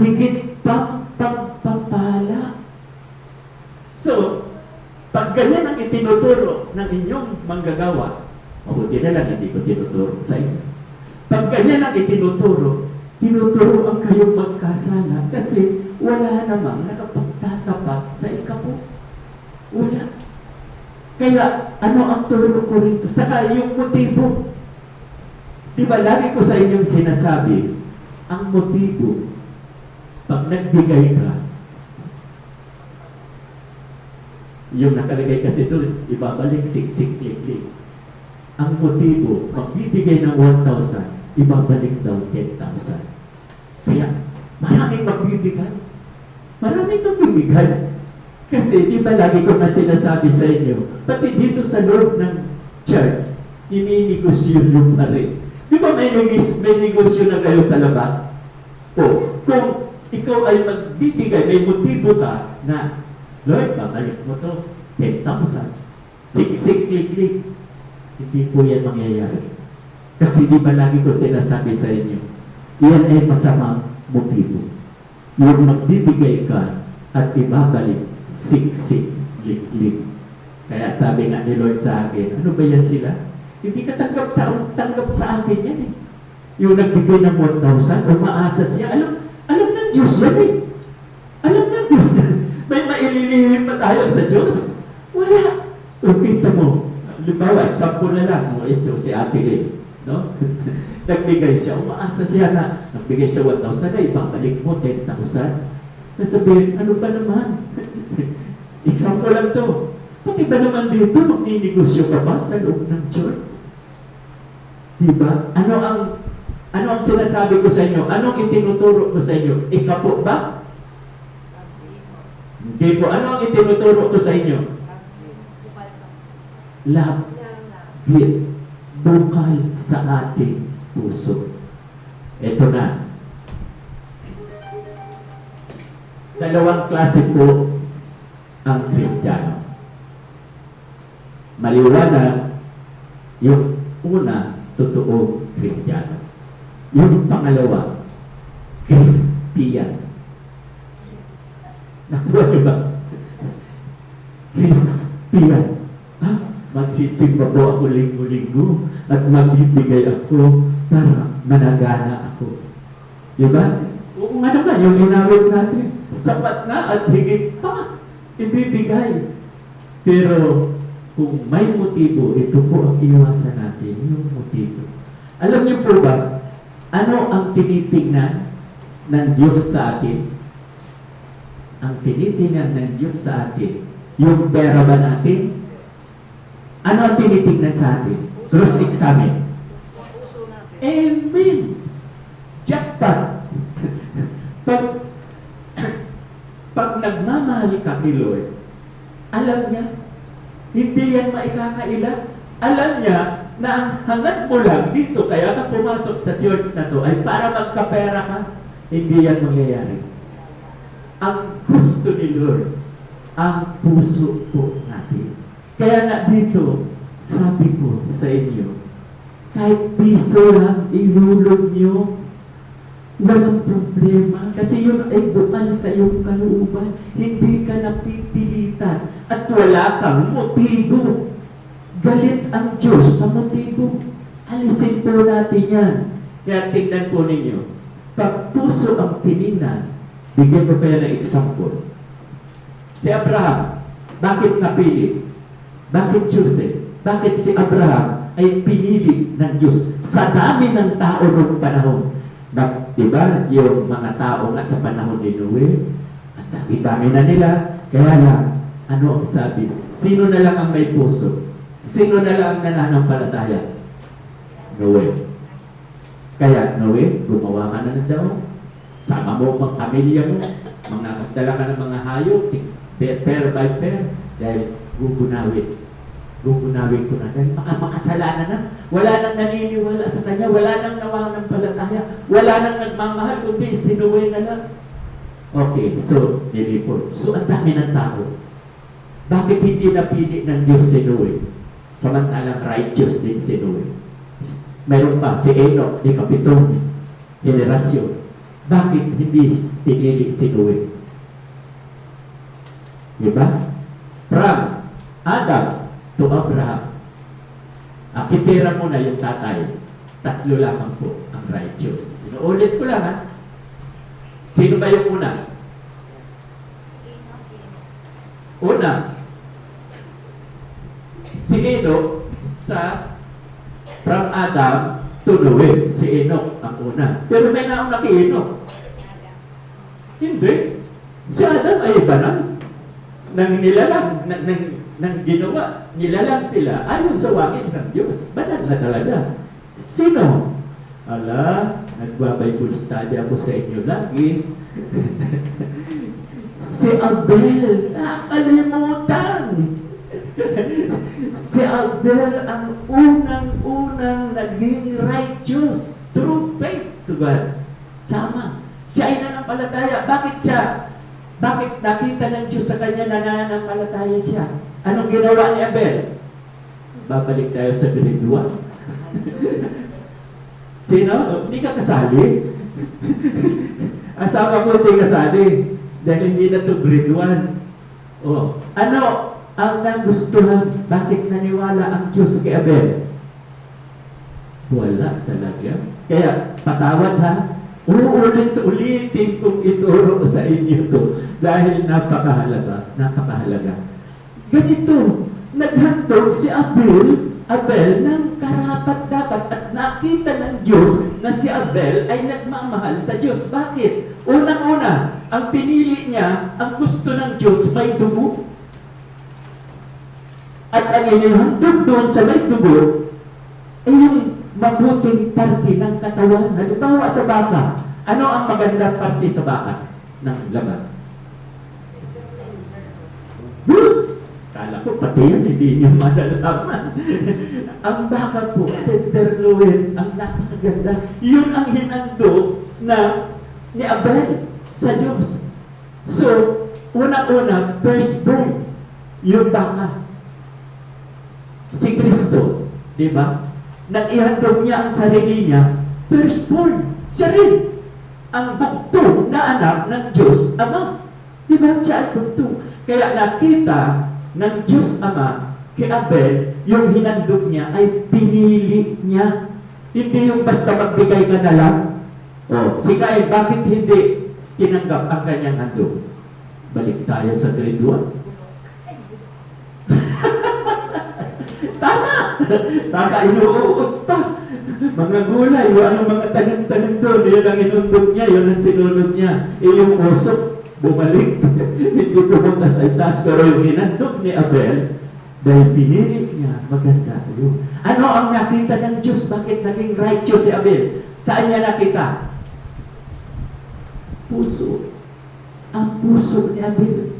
higit pang pagpapala. So, pag ganyan ang itinuturo ng inyong manggagawa, mabuti na lang hindi ko tinuturo sa inyo. Pag ganyan ang tinuturo ang kayong magkasala kasi wala namang nakapagtatapat sa ikapo. Wala. Kaya, ano ang turo ko rito? Saka yung motibo. Diba, lagi ko sa inyong sinasabi, ang motibo, pag nagbigay ka, yung nakalagay kasi doon, ibabalik, siksik, liklik. Ang motibo, magbibigay ng 1,000, ibabalik daw 10,000. Kaya, maraming magbibigay. Maraming magbibigay. Kasi, di ba lagi ko na sinasabi sa inyo, pati dito sa loob ng church, ininegosyo nyo pa rin. Di ba may negosyo na kayo sa labas? O, kung ikaw ay magbibigay, may motibo ka na, Lord, babalik mo to, 10,000. Siksik, klik. Hindi po yan mangyayari. Kasi di ba lagi ko sinasabi sa inyo, yan ay masamang motibo. Yung magbibigay ka at ibabalik, siksik, klik. Kaya sabi nga ni Lord sa akin, ano ba yan sila? Hindi ka tanggap sa akin yan eh. Yung nagbigay ng 1,000, umaasa siya, alam ng Diyos yan eh. Alam ng Diyos yan. May maililihim pa tayo sa Diyos. Wala. O kita mo, halimbawa, 10 na lang, so si Ate Ray, no? Nagbigay siya, umaasa siya na, nagbigay siya 1,000 na, ibabalik mo 10,000. Sasabihin, ano ba naman? Example lang to. Pati ba naman dito, magninegosyo ka ba sa loob ng church? Diba? Ano ang sinasabi ko sa inyo? Anong itinuturo ko sa inyo? Ikapo ba? Hindi po. Ano ang itinuturo ko sa inyo? Labit. Bukal sa ating puso. Ito na. Dalawang klase po ang Kristiyano. Maliwanag, yung una, totoo Kristiyano. Yung pangalawa, Kristiyan. Nakuha niyo ba? Kristiyan. Magsisimba po ako linggo-linggo at magbibigay ako para managana ako. Diba? Oo nga naman, yung inawit natin, sapat na at higit pa, ibibigay. Pero, kung may motibo, ito po ang iwasan natin, yung motibo. Alam niyo po ba, ano ang tinitingnan ng Diyos sa atin? Ang tinitingnan ng Diyos sa atin, yung pera ba natin? Ano ang tinitingnan sa atin? Cross-examine. Amen! Jackpot! Pag nagmamahal ka kay Lord, alam niya, hindi yan maikakaila. Alam niya na ang hangad mo lang dito, kaya ka pumasok sa church na to, ay para magkapera ka. Hindi yan mangyayari. Ang gusto ni Lord, ang puso po natin. Kaya nga dito, sabi ko sa inyo, kahit piso lang ihulog nyo, walang problema. Kasi yun ay bukal sa iyong kalooban. Hindi ka napipilitan at wala kang motibo. Galit ang Diyos sa motibo. Alisin po natin yan. Kaya tingnan po ninyo, pag puso ang tinignan, bigyan ko kaya ng example. Si Abraham, bakit napili? Bakit Joseph? Bakit si Abraham ay pinili ng Diyos sa dami ng tao noong panahon? Diba, yung mga tao nga sa panahon ni Noe, ang dami-dami na nila. Kaya lang, ano ang sabi? Sino na lang ang may puso? Sino na lang ang nananampalataya? Noe. Kaya, Noe, gumawa ka na ng daw. Sama mo ang pamilya mo. Magdala ka ng mga hayop, pair by pair, dahil gugunawin ko na. Dahil makasalanan na. Wala nang naniniwala sa kanya. Wala nang nawanampalataya. Wala nang nagmamahal, kundi sinuwi na lang. Okay, so, nilipot. So, ang dami ng tao. Bakit hindi napili ng Diyos si Noe? Samantalang righteous din si Noe. Meron pa, si Enoch, ikapitong henerasyon. Bakit hindi pinili si Noe? Diba? From Adam to Abraham. Kitira mo na yung tatay. 3 lamang po ang righteous. Inuulit ko lang ha. Sino ba yung una? Una, si Enoch sa from Adam to Noe. Si Enoch ang una. Pero may nauna kay Enoch. Hindi. Si Adam ay iba na. Nang nilalang, nang ginawa, nilalang sila ayon sa wangis ng Diyos. Banal na talaga. Sino? Ala, nagbabible study ako sa inyo lagi. Si Abel, nakalimutan. Si Abel ang unang-unang naging righteous through faith to God. Sama. Siya ay nananampalataya. Bakit nakita ng Diyos sa kanya na nananampalataya siya? Anong ginawa ni Abel? Babalik tayo sa grade 1. Sino? Hindi ka kasali? Asawa ko hindi kasali. Dahil hindi na to grade 1. Oh. Ano ang nagustuhan? Bakit naniwala ang Diyos kay Abel? Wala talaga. Kaya, patawad ha. Uulit-ulitin kong ituro sa inyo to dahil napakahalaga. Ganito, naghandog si Abel ng karapat-dapat at nakita ng Diyos na si Abel ay nagmamahal sa Diyos. Bakit? Unang-una, ang pinili niya, ang gusto ng Diyos may dugo. At ang inihandog doon sa may dugo ay yung mabuting parte ng katawan. Halimbawa sa baka, ano ang magandang parte sa baka ng laman? Kala ko pati yan, hindi niyo malalaman. Ang baka po, tenderloin, ang napakaganda. Yun ang hinando ni Abel sa Diyos. So, una-una, firstborn, yung baka. Si Kristo, di ba? Nag-ihandog niya ang sarili niya, firstborn, siya rin. Ang bugtong na anak ng Diyos Ama. Di ba? Siya ay bugtong. Kaya nakita ng Diyos Ama kay Abel, yung hinandog niya ay pinili niya. Hindi yung basta magbigay ka na lang. O, si Cain, bakit hindi tinanggap ang kanyang handog? Balik tayo sa grade 1. Tama, inuuot pa. Mga gulay, yung mga tanim-tanim doon, yun ang inundog niya, yun ang sinunod niya. Yung usok, bumalik. Hindi pumunta sa itaas, pero yung hinandog ni Abel, dahil pinili niya, maganda yun. Ano ang nakita ng Diyos? Bakit naging righteous si Abel? Saan niya nakita? Puso. Ang puso ni Abel.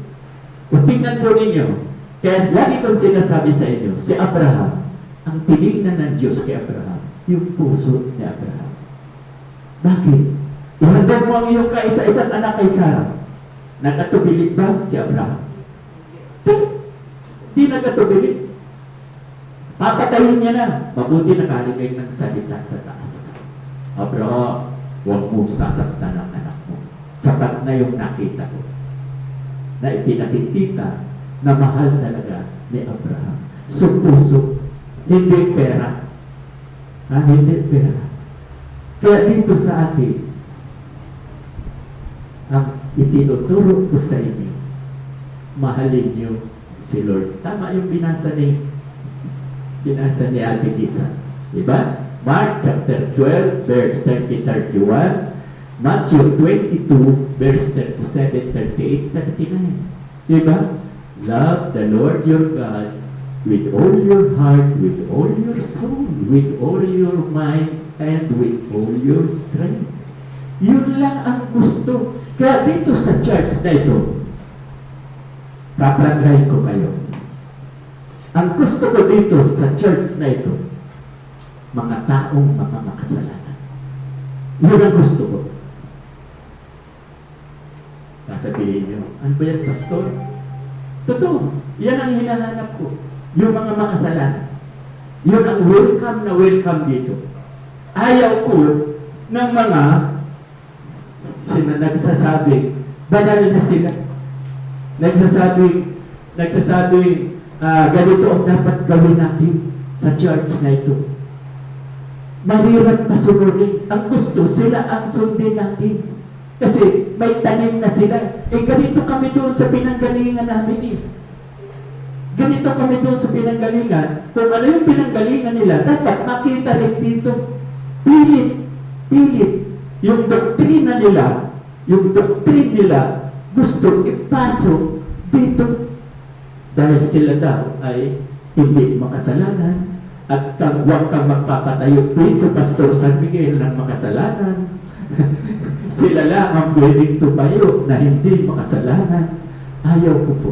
Kung tingnan po ninyo, kaya lagi kong sinasabi sa inyo, si Abraham, ang tinignan ng Diyos kay Abraham, yung puso ni Abraham. Bakit? Ihandog mo ang iyong kaisa-isang anak kay Sarah. Nagkatubilig ba si Abraham? Hindi nagkatubilig. Papatayin niya na. Mabuti nakaligay ng salita sa taas. Abraham, huwag mong sasaktan ang anak mo. Sapat na yung nakita ko. Na ipinakikita na mahal talaga ni Abraham. So puso, hindi pera. Hindi pera. Kaya dito sa atin, ang itinuturo ko sa inyo, mahalin niyo si Lord. Tama yung binasa ni Ate Lisa. Diba? Mark chapter 12, verse 30-31. Matthew 22, verse 37, 38, 39. Diba? Love the Lord your God with all your heart, with all your soul, with all your mind, and with all your strength. Yun lang ang gusto. Kaya dito sa church na ito, papranggahin ko kayo. Ang gusto ko dito sa church na ito, mga taong mga makasalanan. Yun ang gusto ko. Sasabihin nyo, ano ba yan, pastor? Totoo, yan ang hinahanap ko. Yung mga makasalanan. Yun ang welcome na welcome dito. Ayaw ko ng mga nagsasabi, banal na sila. Nagsasabi, ganito ang dapat gawin natin sa church na ito. Mahirap pasunurin. Ang gusto, sila ang sundin natin. Kasi may tanim na sila. Ganito kami doon sa pinanggalingan namin eh. Ganito kami doon sa pinanggalingan. Kung ano yung pinanggalingan nila, dapat makita rin dito. Pilit. Yung doktrina nila, gusto ipasok dito. Dahil sila daw ay hindi makasalanan. At huwag kang magpapatayo dito, Pastor San Miguel, ng makasalanan. Sila lang ang pwedeng tumayo na hindi makasalanan. Ayaw ko po.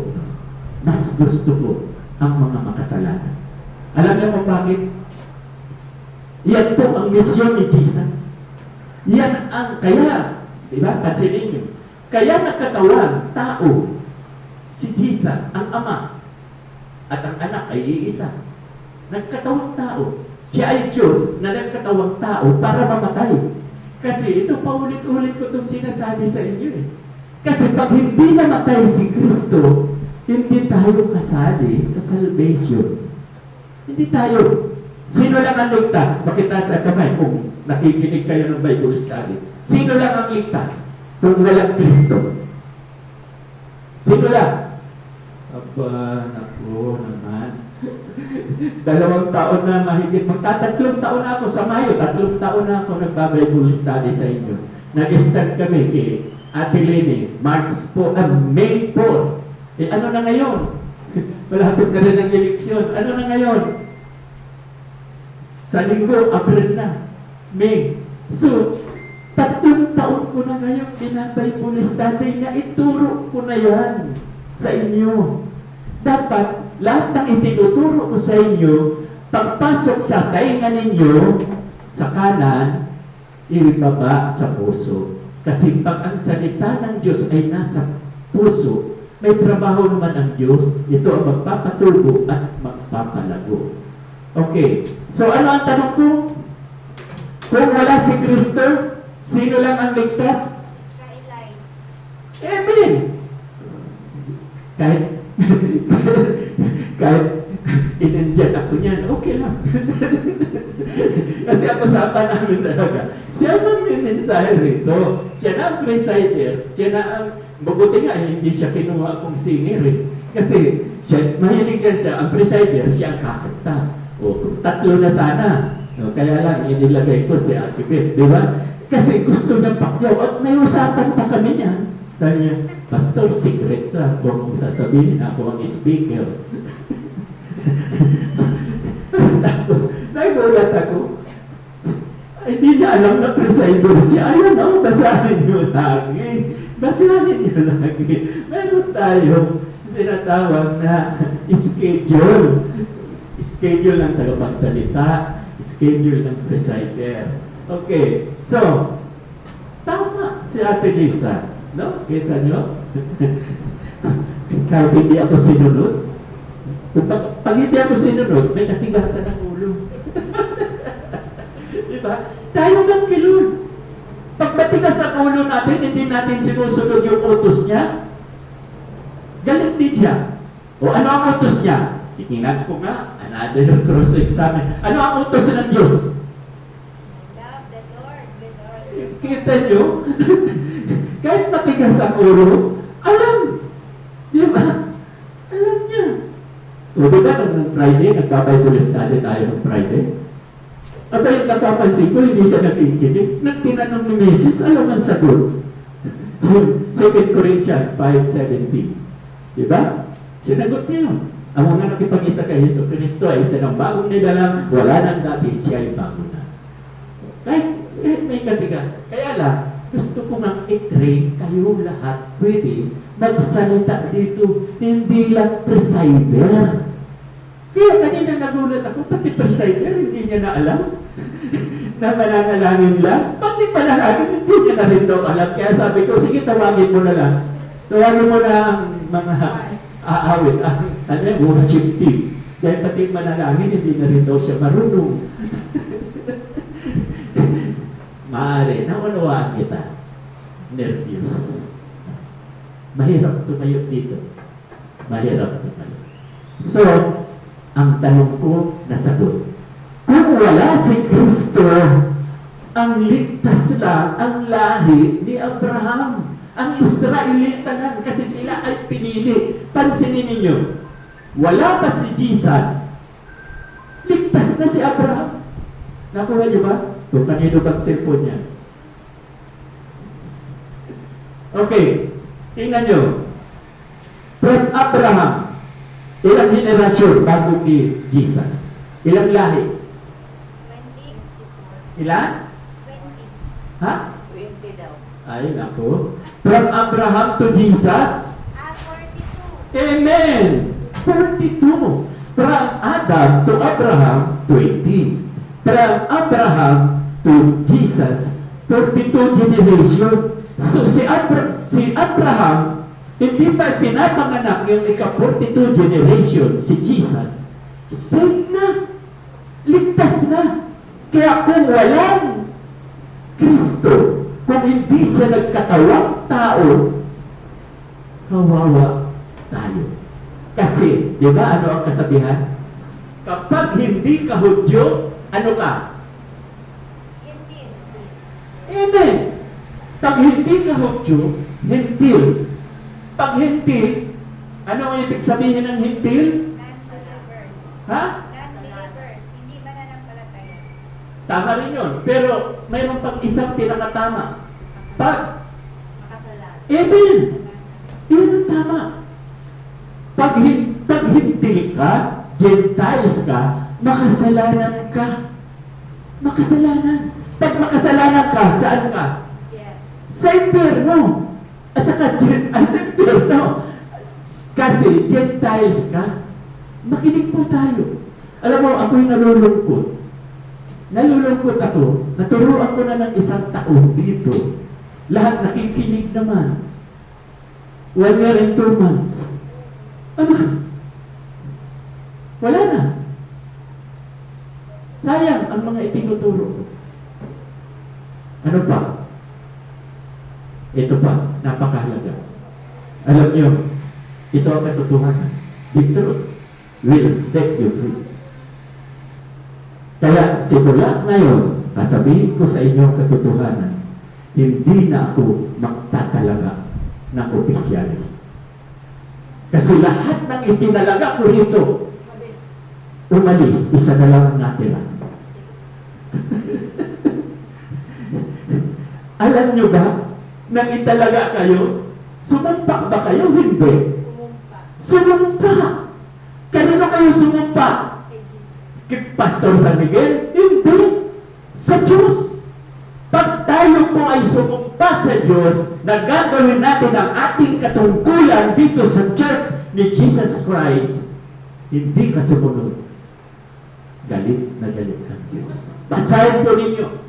Mas gusto ko ang mga makasalanan. Alam niyo kung bakit? Yan po ang misyon ni Jesus. Yan ang kaya, di ba? Pansinin niyo. Kaya nagkatawang tao, si Jesus, ang Ama, at ang Anak ay iisa. Nagkatawang tao. Siya ay Diyos na nagkatawang tao para mamatay. Kasi ito, paulit-ulit ko itong sinasabi sa inyo eh. Kasi pag hindi namatay si Kristo, hindi tayo kasali sa salvation. Hindi tayo. Sino lang ang ligtas? Pakitaas sa kamay kung nakikinig kayo ng Bible study. Sino lang ang ligtas kung walang Kristo? Sino lang? Aba, naku naman. 2 taon na mahigit. Magtatatlong taon na ako sa Mayo. 3 taon na ako nagpa-Bible study sa inyo. Nag-start kami kay Ate Lenny. May 4. Eh ano na ngayon? Malapit na rin ang eleksyon. Ano na ngayon? Sa linggo, April na. May. So, 3 taon ko na ngayon bina-Bible study na ituro ko na yan sa inyo. Dapat, lahat ng itinuturo ko sa inyo, pagpasok sa tainga ninyo, sa kanan, ibaba sa puso. Kasi pag ang salita ng Diyos ay nasa puso, may trabaho naman ang Diyos. Ito ang magpapatubo at magpapalago. Okay. So, ano ang tanong ko? Kung wala si Kristo, sino lang ang ligtas? Israelites. Amen! Kahit inandyan ako niyan, okay lang. Kasi ang usapan namin talaga, siya magmimensahe rito. Siya na ang presider. Siya na ang, mabuti nga, hindi siya kinuha akong singer eh. Kasi siya, mahilig siya, ang presider, siya ang kakanta. O, 3 na sana. No, kaya lang, inilagay ko si Ate Beth, di ba? Kasi gusto niya pakyaw. At may usapan pa kami niyan. Sabi niya, Pastor, secret lang. Huwag mo sasabihin ako ang speaker. Tapos, nagulat ako. Ay, di niya alam na presider siya. Ayun, no, basahin niyo lagi. Basahin niyo lagi. Meron tayo tinatawag na schedule. Schedule ng tagapagsalita. Schedule ng presider. Okay, so, tama si Ate Lisa. No? Kita nyo? Kahit hindi ako sinunod. Pag hindi ako sinunod, may natigasan ng ulo. Diba? Tayo lang kay Lord. Pag matigas ang ulo natin, hindi natin sinusunod yung utos niya, galit din siya. O ano ang utos niya? Tingnan ko nga, another cross examine. Ano ang utos ng Diyos? Love the Lord with all Kita nyo? Kahit matigas ang ulo, alam. Di ba? Alam niya. O diba nung Friday, nagpa-Bible study tayo nung Friday? Abay, napapansin ko, hindi siya nakikinig. Nang tinanong ni Mrs., alam ang sagot. 2 Corinthians 5:17. Diba? Sinagot niya yun. Ang mga nakipag-isa kay Yesu Cristo ay isa ng bagong nilalang, wala nang dati, siya ay bago na. Kahit may katigas. Kaya lang, gusto ko nang i-train kayo lahat pwede magsalita dito, hindi lang presider. Kaya kanina nagulat ako, pati presider, hindi niya na alam. Na mananalangin lang, pati panalangin, hindi niya na rin daw alam. Kaya sabi ko, sige, tawagin mo na lang. Tawagin mo na ang mga aawit, ang worship team. Dahil pati manalangin, hindi na rin daw siya marunong. Maaari, naunawaan kita. Nervous. Mahirap tumayo dito. Mahirap tumayo. So, ang tanong ko, nasagot. Kung wala si Kristo, ang ligtas lang ang lahi ni Abraham. Ang Israelita lang, kasi sila ay pinili. Pansinin ninyo, wala pa si Jesus, ligtas na si Abraham. Nakuha niyo ba? Kung kanino bang cellphone niya? Okay, tingnan nyo. From Abraham, ilang generasyon bago ni Jesus? Ilang lahi? 20. Ilan? 20. Ha? 20 daw. Ay, ako. From Abraham to Jesus? 42. Amen! 42. From Adam to Abraham, 20. From Abraham to Jesus, 42 generation. So si Abraham, hindi pa pinapanganak yung ika-42 generation, si Jesus. Saved na. Ligtas na. Kaya kung walang Kristo, kung hindi siya nagkatawang tao, kawawa tayo. Kasi, di ba ano ang kasabihan? Kapag hindi ka Hudyo, ano ka? Amen. Pag hindi ka Hudyo, hintil. Pag hintil, ano ang ibig sabihin ng hintil? Non-believers. Ha? Non-believers. Hindi mananampalataya. Tama rin yun. Pero mayroon pang isang pinakatama. Pag, amen. Yun ang tama. Pag hintil ka, Gentiles ka, makasalanan ka. Makasalanan. Pag makasalanan ka, saan ka? Sa impyerno. At saka, sa impyerno. Kasi, Gentiles ka. Makinig po tayo. Alam mo, ako'y nalulungkot. Nalulungkot ako. Naturuan ko na ng isang taon dito. Lahat nakikinig naman. 1 year and 2 months. Ama, wala na. Sayang ang mga itinuturo ko. Ano pa? Ito pa, napakahalaga. Alam niyo, ito ang katotohanan. The truth will set you free. Kaya simula ngayon, sasabihin ko sa inyo ang katotohanan, hindi na ako magtatalaga ng opisyalis. Kasi lahat ng itinalaga ko rito, umalis, isa na lang ang natira. Alam nyo ba, nang italaga kayo, sumumpa ba kayo? Hindi. Sumumpa. Kanino kayo sumumpa? Kay Pastor San Miguel? Hindi. Sa Diyos. Pag tayo po ay sumumpa sa Diyos, na gagawin natin ang ating katungkulan dito sa Church ni Jesus Christ, hindi ka sumunod. Galit na galit ang Diyos. Basahin po ninyo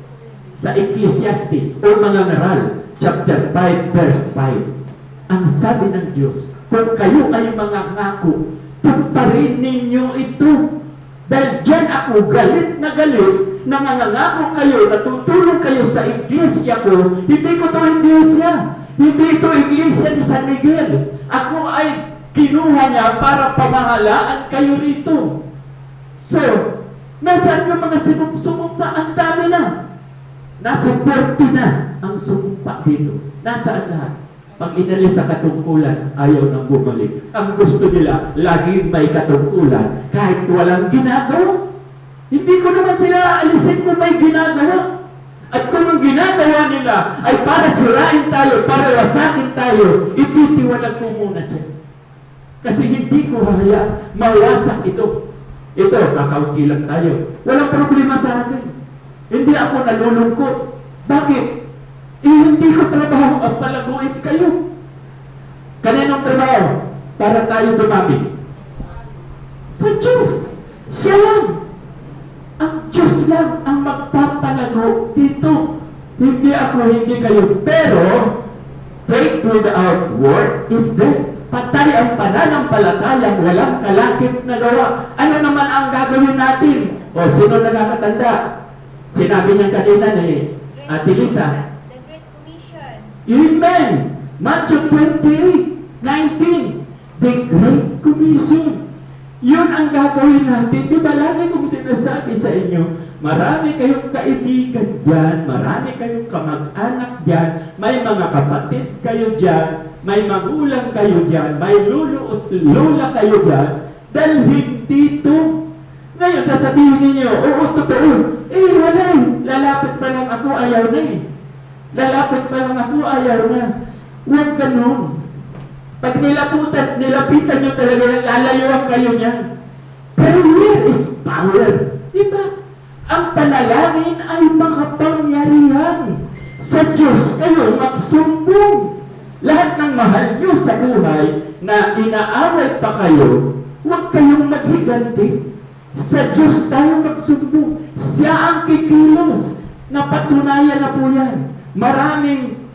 sa Ecclesiastes o mga ngaral, chapter 5, verse 5. Ang sabi ng Diyos, kung kayo ay mga ngako, tuparin ninyo ito. Dahil dyan ako galit na galit, nangangako kayo, natutulong kayo sa iglesia ko. Hindi ko to iglesia. Hindi ito iglesia ni San Miguel. Ako ay kinuha niya para pamahalaan kayo rito. So, nasaan yung mga sumumpa? Ang dami na. Nasa 40 na ang sumumpa dito. Nasaan lahat? Pag inalis sa katungkulan, ayaw nang bumalik. Ang gusto nila, laging may katungkulan, kahit walang ginagawa. Hindi ko naman sila alisin kung may ginagawa. At kung ang ginagawa nila ay para sirain tayo, para wasakin tayo, ititiwalag ko muna siya. Kasi hindi ko hayaan mawasak ito. Ito, kakaunti lang tayo. Walang problema sa akin. Hindi ako nalulungkot. Bakit? Hindi ko trabaho ang palaguin kayo. Kaninong trabaho? Para tayo dumami. Sa Diyos. Siya lang. Ang Diyos lang ang magpapalago dito. Hindi ako, hindi kayo. Pero, faith without work is dead. Patay ang pananampalatayang walang kalakip na gawa. Ano naman ang gagawin natin? O, sino nakakatanda? Sinabi niya kanina ni Ate Lisa. The Great Commission. Amen! Matthew 28:19. The Great Commission. Yun ang gagawin natin. Di ba lagi kong sinasabi sa inyo, marami kayong kaibigan dyan, marami kayong kamag-anak dyan, may mga kapatid kayo dyan, may magulang kayo dyan, may lolo at lola kayo dyan, dahil hindi ito. Ngayon, sasabihin ninyo, oo, totoo. Wala eh. Lalapit pa lang ako, ayaw na eh. Lalapit pa lang ako, ayaw na. Huwag ganun. Pag nilapitan nyo talaga, lalayuan kayo niyan. Prayer is power. Diba? Ang panalangin ay makapangyarihan. Sa Diyos kayo magsumbong. Lahat ng mahal nyo sa buhay na inaaway pa kayo, huwag kayong maghiganti. Sa Diyos tayo magsumbong. Siya ang kikilos. Napatunayan na po yan. Maraming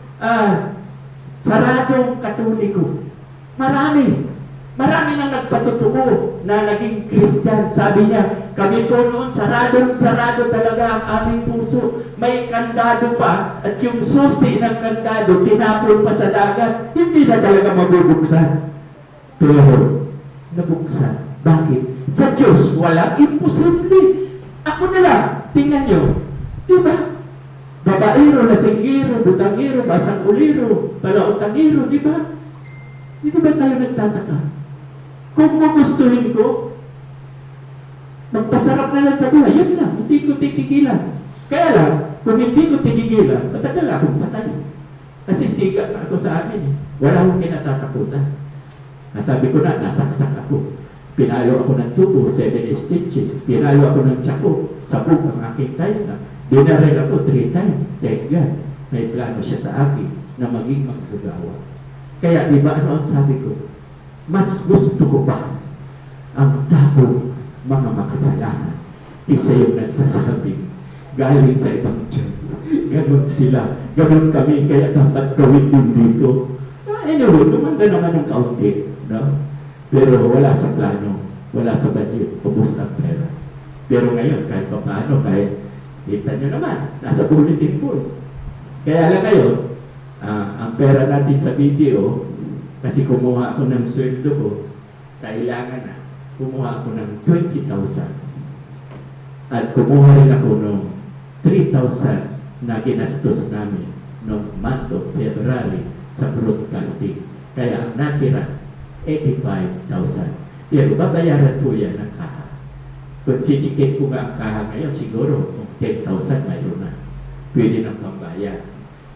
saradong Katoliko. Marami nang nagpatutuo na naging Christian. Sabi niya, kami po noon sarado talaga ang aming puso. May kandado pa at yung susi ng kandado tinapon pa sa dagat. Hindi na talaga mabubuksan. Pero nabuksan. Bakit? Sa Diyos, walang imposible. Ako na lang, tingnan nyo. Diba? Babaero, lasinggero, butangero, basanguliro, palautangero, diba? Hindi ba tayo nagtataka? Kung gugustuhin ko, magpasarap na lang sa buhay, yan lang, hindi ko titigilan. Kaya lang, kung hindi ko titigilan, matagal akong patay. Kasi siga na ako sa amin. Wala akong kinatatakutan. Nasabi ko na, nasaksak ako. Pinalo ako ng tubo, 7 stitches. Pinalo ako ng tsako, sabog ang aking tayo na. Dinaril ako 3 times. Thank God, may plano siya sa akin na maging manggagawa. Kaya di ba ano ang sabi ko? Mas gusto ko pa ang tao mga makasalanan kaysa yung nagsasabing galing sa ibang church. Ganon sila. Ganon kami. Kaya dapat gawin din dito. Anyway, lumanda naman ng kaunti. No? Pero wala sa plano. Wala sa budget. Ubus ang pera. Pero ngayon, kahit pa paano, kahit kita nyo naman, nasa bulletin board. Kaya lang ngayon, ang pera natin sa video, kasi kumuha ako ng sweldo ko, kailangan na, kumuha ako ng 20,000. At kumuha rin ako ng 3,000 na ginastos namin noong month of February sa broadcasting. Kaya ang natira, 85,000. Pero babayaran po yan ng kaha. Kung chichikit ko nga ang kaha ngayon, siguro kung 10,000 mayroon na. Pwede nang pambayad.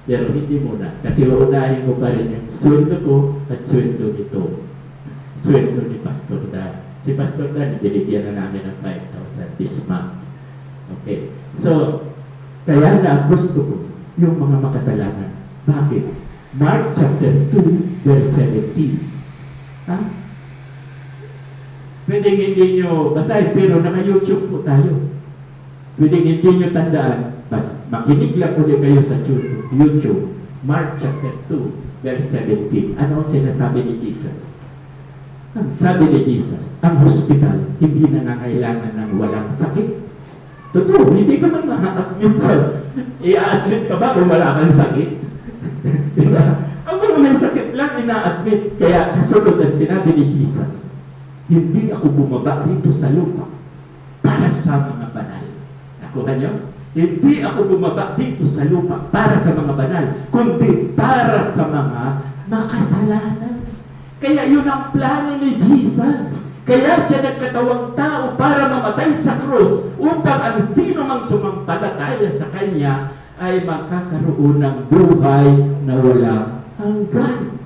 Pero hindi muna. Kasi uunahin ko pa rin yung sweldo ko at sweldo nito. Sweldo ni Pastor Dan. Si Pastor Dan, binigyan na namin ng 5,000 this month. Okay. So, kaya na gusto ko yung mga makasalanan. Bakit? Mark chapter 2, verse 17. Ha? Pwedeng hindi nyo basahin, pero naka-YouTube po tayo. Pwedeng hindi nyo tandaan. Mas makinig lang ulit kayo sa YouTube. Mark chapter 2, verse 17. Ano ang sinasabi ni Jesus? Ang sabi ni Jesus, ang hospital hindi na nangailangan ng walang sakit. Totoo, hindi ka man ma-admit sa... I-admit ka ba kung wala kang sakit? Diba? Ang mga may sakit lang, ina-admit. Kaya kasunod ang sinabi ni Jesus, hindi ako bumaba dito sa lupa para sa mga banal. Nakuha niyo? Hindi ako bumaba dito sa lupa para sa mga banal, kundi para sa mga makasalanan. Kaya yun ang plano ni Jesus. Kaya siya nagkatawang tao para mamatay sa krus upang ang sino mang sumampalataya sa Kanya ay makakaroon ng buhay na walang hanggan.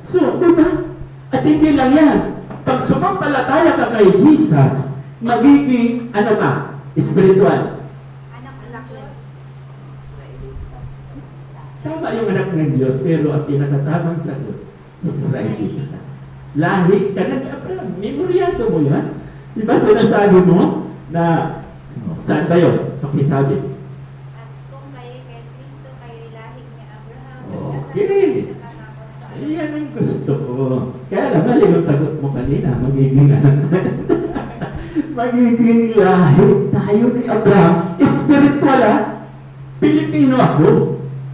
So, diba? At hindi lang yan. Pag sumampalataya ka kay Jesus, magiging, ano ka? Spiritual. Tama yung anak ng Diyos, pero ang pinakatamang sagot, Israelita. Lahi ka na ni Abraham. Memoryado mo yan. Diba sinasabi mo na, saan ba yun? Pakisabi. At kung kayo kay Kristo, kayo'y lahing ni Abraham. Okay. Ayan ang gusto ko. Kaya lang, mali yung sagot mo kanina, magiging anak magiging lahi tayo ni Abraham. Spiritual ha? Pilipino ako.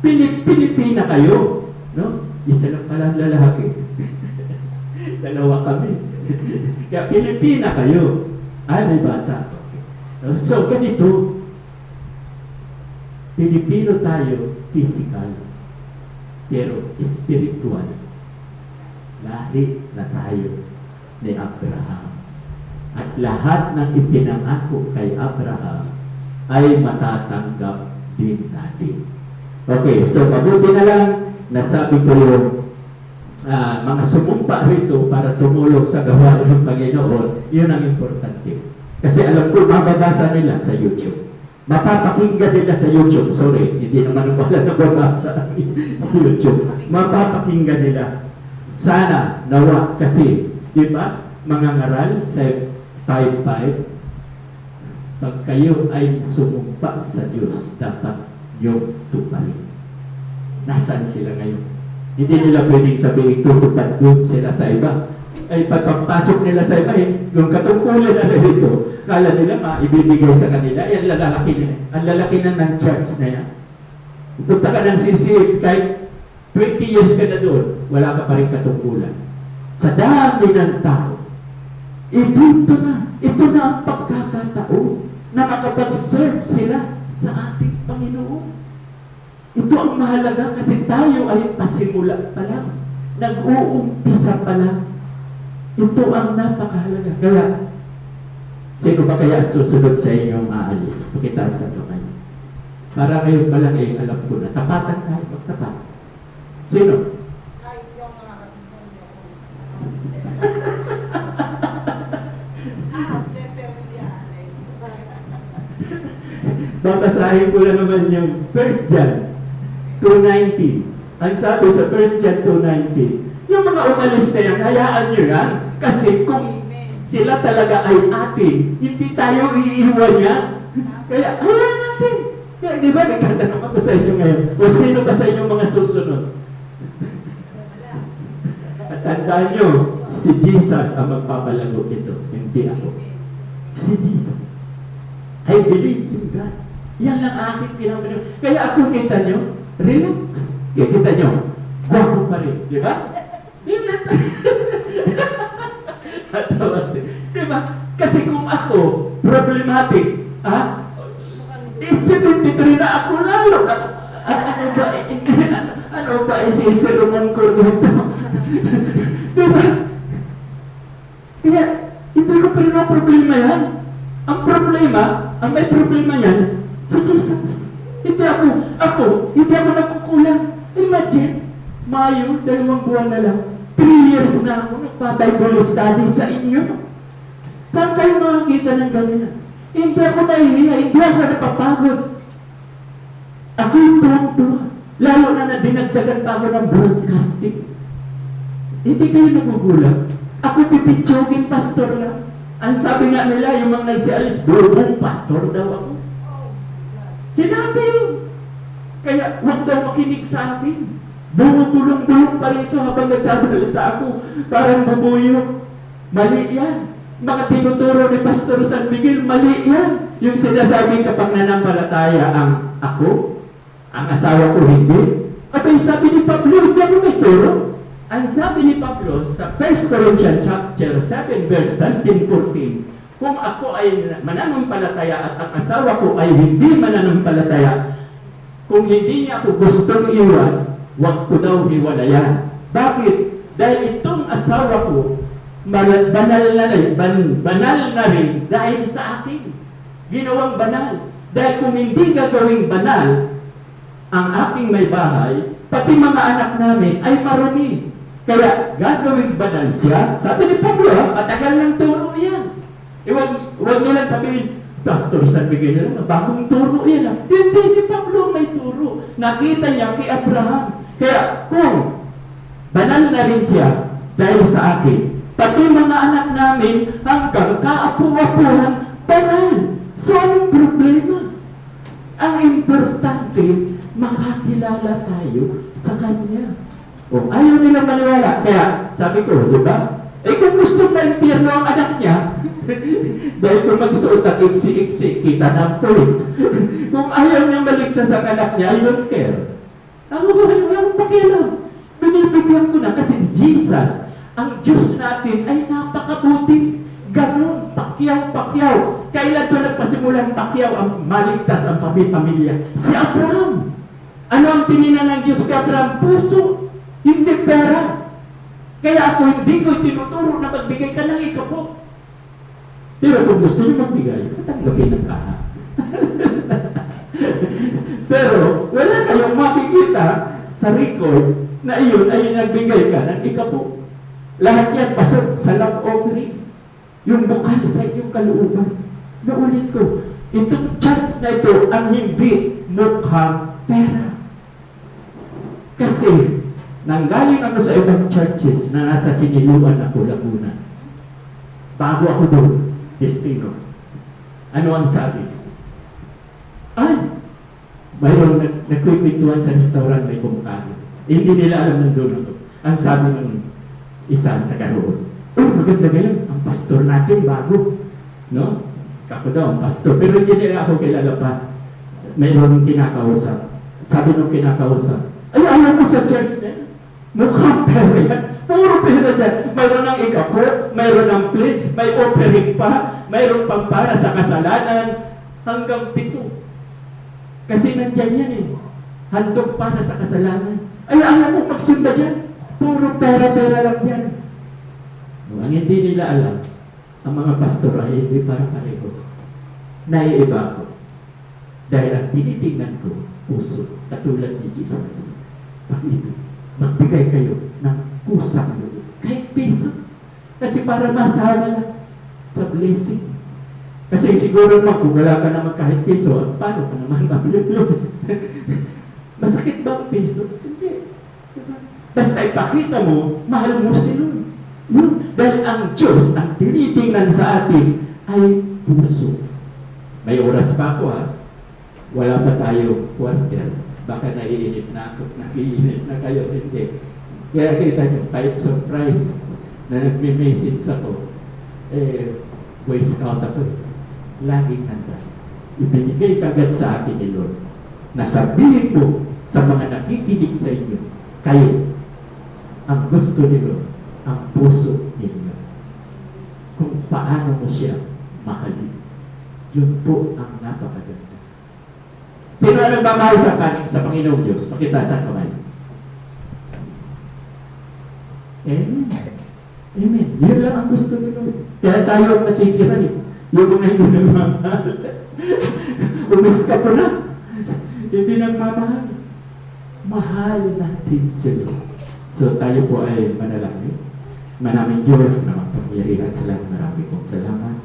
Pilipina kayo. No? Isa lang pala ang lalaki. Dalawa kami. Kaya Pilipina kayo. May bata. So, ganito. Pilipino tayo, physical. Pero spiritual. Lahi na tayo ni Abraham. At lahat ng ipinangako kay Abraham ay matatanggap din natin. Okay, so mabuti na lang nasabi ko yung mga sumumpa rito para tumulong sa gawain ng Panginoon. Yun ang importante. Kasi alam ko, mababasa nila sa YouTube. Mapapakinggan nila sa YouTube. Sorry, hindi naman wala nababasa sa YouTube. Mapapakinggan nila. Sana, nawa, kasi, di ba, mga ngaral sa 5:5, pag kayo ay sumumpa sa Diyos, dapat yung tuparin. Nasaan sila ngayon? Hindi nila pwedeng sabihin tutupad doon sila sa iba. Ay pagpasok nila sa iba, yung katungkulan na ito, kala nila ibibigay sa kanila, ay ang lalaki na ng church na yan. Punta ka ng CC, kahit 20 years ka na doon, wala ka pa rin katungkulan. Sa dami ng tao, ito na ang pagkakataon na makapag-serve sila sa ating Panginoon. Ito ang mahalaga kasi tayo ay pasimula pa lang. Nag-uumpisa pa lang. Ito ang napakahalaga. Kaya, sino ba kaya ang susunod sa inyong aalis? Pakitaas sa kamay. Para ngayon pa lang alam ko na. Tapatan tayo, magtapat. Sino? Kahit yung mga kasunod niyo. Absent pero hindi aalis. Babasahin ko na naman yung 1 John 2:19. Ang sabi sa 1 John 2:19, yung mga umalis na yan, hayaan nyo yan. Kasi kung sila talaga ay atin, hindi tayo iiwan niya. Kaya, hayaan natin. Kaya, di ba, nagtatanong ako sa inyo ngayon, o sino ba sa inyong mga susunod? At tandaan nyo, si Jesus ang magpapalago ito, hindi ako. Si Jesus. I believe in God. Yan lang aking pinapanood. Kaya ako kita nyo, relax. Kaya kita nyo, wako pa rin. Di ba? Di ba? Kasi kung ako, problematic, 73 na ako lalo. Ano ba isisiruman ko dito? Di ba? Kaya, hindi ko pa rin ang problema yan. Ang problema, ang may problema yan, si Jesus. Hindi ako nagkukulang. Imagine, Mayo, 2 buwan na lang, 3 years na ako nagpa-Bible study sa inyo. Saan kayo makakita ng ganyan? Hindi ako nahihiya, hindi ako napapagod. Ako yung tuwang-tuwa. Lalo na dinagdagan pa ako ng broadcasting. Hindi kayo nagugulang. Ako pipitsoging pastor lang. Ang sabi nga nila, yung mga nagsialis, bubong pastor daw ako. Sinabi yun. Kaya huwag daw makinig sa akin. Bumubulong-bulong pa rito habang nagsasalita ako. Parang bubuyo. Mali yan. Mga tinuturo ni Pastor San Miguel, mali yan. Yung sinasabi kapag nanampalataya ang ako, ang asawa ko hindi. At ang sabi ni Pablo, hindi ako may turo. Ang sabi ni Pablo sa 1 Corinthians chapter 7 verse 13-14, kung ako ay mananampalataya at ang asawa ko ay hindi mananampalataya, kung hindi niya ako gustong iwan, huwag ko daw hiwalayan. Bakit? Dahil itong asawa ko, banal na rin dahil sa akin. Ginawang banal. Dahil kung hindi gagawing banal ang aking may bahay, pati mga anak namin ay marumi. Kaya gagawing banal siya. Sabi ni Pablo, matagal ng turo yan. Huwag nilang sabihin, Pastor San Miguel na bagong turo yan. Hindi, si Pablo may turo. Nakita niya kay Abraham. Kaya kung banal na rin siya dahil sa akin, pati mga anak namin hanggang kaapu-apuhan banal. So anong problema? Ang importante, makakilala tayo sa Kanya. O ayaw nilang maniwala. Kaya sabi ko, di ba? Kung gusto na impyerno ang anak niya, dahil kung magsuot at iksi-iksi, kita ng point. Kung ayaw niya maligtas ang anak niya, I don't care. Ang pakialam. Binibigyan ko na kasi Jesus, ang Diyos natin ay napakabuti. Ganun, pakyaw. Kailan ito nagpasimulang pakyaw ang maligtas ang pamilya? Si Abraham. Ano ang tininan ng Diyos kay Abraham? Puso, hindi pera. Kaya ako hindi ko tinuturo na magbigay ka ng ikapo. Pero kung gusto niyo magbigay, tatanggapin ng kaha. Pero wala kayong makikita sa record na iyon ay nagbigay ka ng ikapo. Lahat yan pasok sa love offering. Yung bukal sa inyong kalooban. Naulit ko, itong church na ito ang hindi mukhang pera. Kasi nanggaling ako sa ibang churches na nasa Siniluan ako, Laguna. Bago ako doon, Destino. Ano ang sabi? Ay, mayroong nagkwikwentuhan sa restaurant, may kumakain. Hindi nila alam ng doon ako. Ang sabi ng isang taga-roon, "Oh, maganda ngayon, ang pastor natin bago." No? Ako daw, ang pastor. Pero hindi nila ako kilala pa. Mayroong kinakausap. Sabi nung kinakausap, "Ay, alam mo sa church na, mukhang pera yan. Puro pera dyan. Mayroon ng ikapo, mayroon ng plates, may offering pa, mayroon pang para sa kasalanan, hanggang 7. Kasi nandyan yan eh. Handog para sa kasalanan. Ay, alam mo magsimba dyan. Puro pera-pera lang dyan." Ang hindi nila alam, ang mga pastor ay hindi para pareho. Naiiba ako. Dahil ang tinitingnan ko, puso, katulad ni Jesus. Pag-ibig, magbigay kayo ng kusang loob. Kahit piso. Kasi para masama lang sa blessing. Kasi siguro kung wala ka naman kahit piso, paano ka naman mag-lose? Masakit ba ang piso? Hindi. Diba? Basta ipakita mo, mahal mo si Lord. Dahil ang Diyos, ang tinitingnan sa atin, ay puso. May oras pa ako ha. Wala pa tayo quarter. Baka naiinip na ako, nakiinip na kayo. Hindi. Kaya kita nyo, kahit surprise na nagme-message ako, Boy Scout ako. Laging nanda. Ibinigay kagad sa akin ni Lord. Nasabihin ko sa mga nakikinig sa inyo, kayo, ang gusto ni Lord, ang puso ninyo. Kung paano mo siya mahalin. Yun po ang napakaganda. Sino ang nagmamahal sa Panginoong Diyos? Pakitaas ang kamay. Amen. Amen. Yun lang ang gusto ni Lord. Kaya tayo ang natitiran eh. Yung mga hindi nagmamahal. Umis ka po na. Hindi nagmamahal. Mahal natin sila. So tayo po ay manalangin. Manaming Diyos na magpangyarihan sa lahat. Marami kong salamat.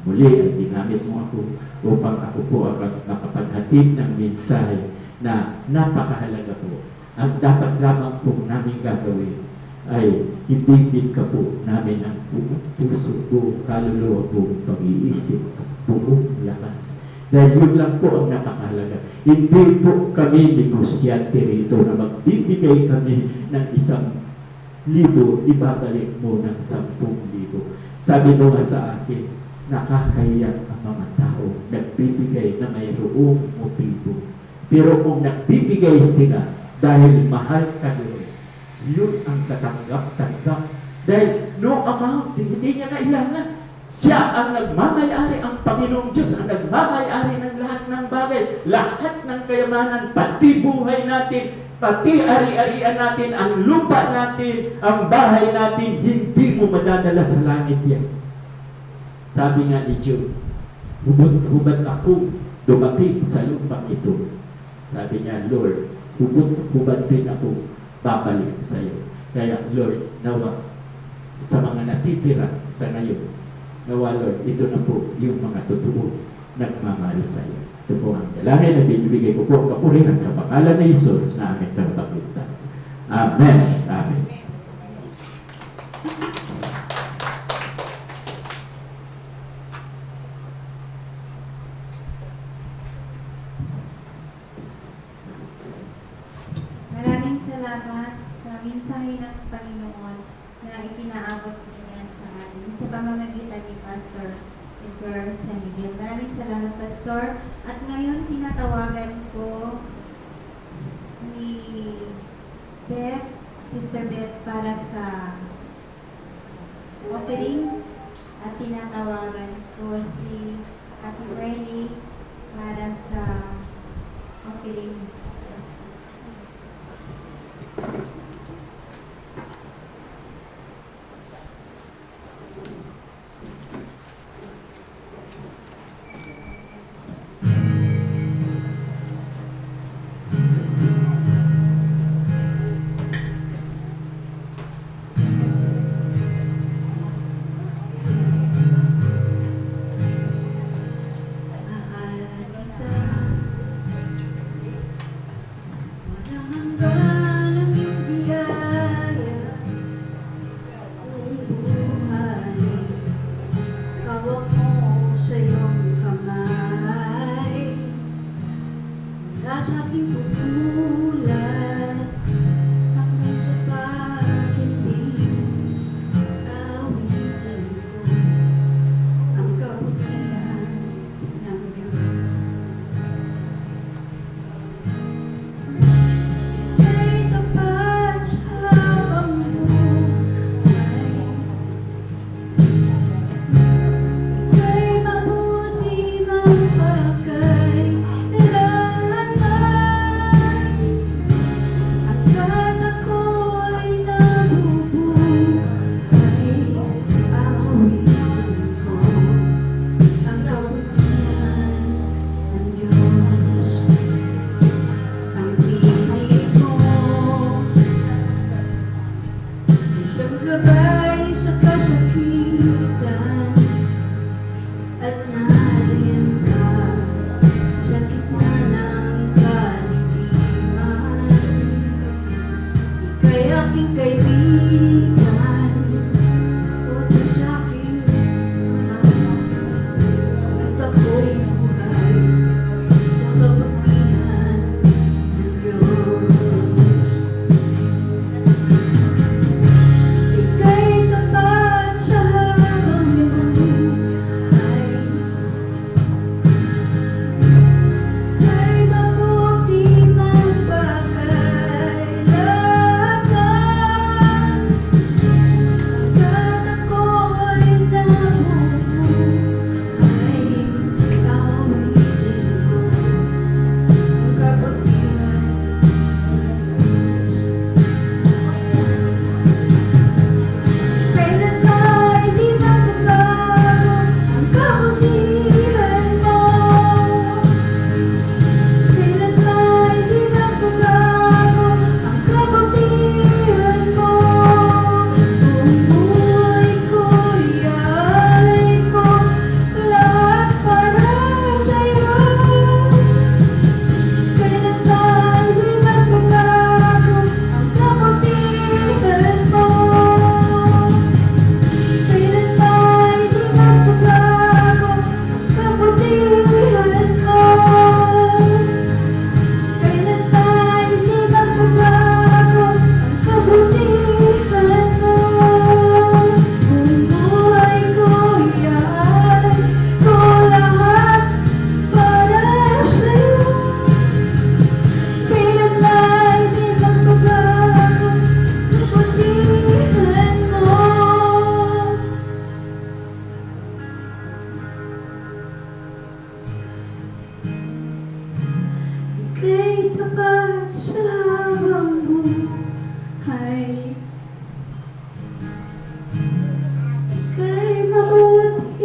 Muli ay ginamit mo ako upang ako po ang makapaghatid ng mensahe na napakahalaga po. Ang dapat lamang po namin gagawin ay ibigin ka po namin ang buong puso, buong kaluluwa, buong pag-iisip, at buong lakas. Dahil yun lang po ang napakahalaga. Hindi po kami negosyante rito na magbibigay kami ng 1,000, ibabalik mo ng 10,000. Sabi mo nga sa akin, nakakahiya ang mga tao nagbibigay na mayroong motibo. Pero kung nagbibigay sila dahil mahal ka doon, yun ang katanggap-tanggap. Dahil no amount, hindi niya kailangan. Siya ang nagmamayari, ang Panginoong Diyos ang nagmamayari ng lahat ng bagay. Lahat ng kayamanan, pati buhay natin, pati ari-arian natin, ang lupa natin, ang bahay natin, hindi mo madadala sa langit yan. Sabi nga ni Job, hubad ako dumating sa lupang ito. Sabi niya, Lord, hubad din ako babalik sa iyo. Kaya Lord, nawa sa mga natitira sa ngayon, nawa Lord, ito na po yung mga totoo nagmamahal sa iyo. Ito po ang dalangin na binibigay ko po ang kapurihan sa pangalan ni Jesus na aming tagapagligtas. Amen. Amen. Maraming salamat sa mensahe ng Panginoon na ipinaabot niya sa atin sa pamamagitan ni Pastor Edgar San Miguel. Maraming salamat, Pastor. At ngayon, tinatawagan ko si Beth, Sister Beth, para sa offering. At tinatawagan ko si Ate Bernie para sa offering.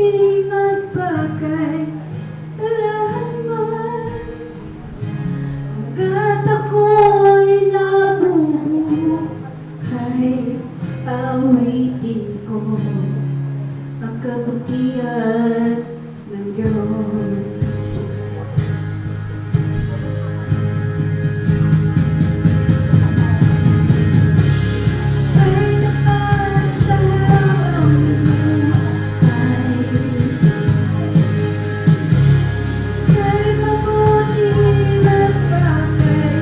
di magpagay talahan man. Hanggat ako'y nabubuhay, awitin ko ang kabutihan ng Diyos. Ay napagsahabang buhay, kay mabuti magpagay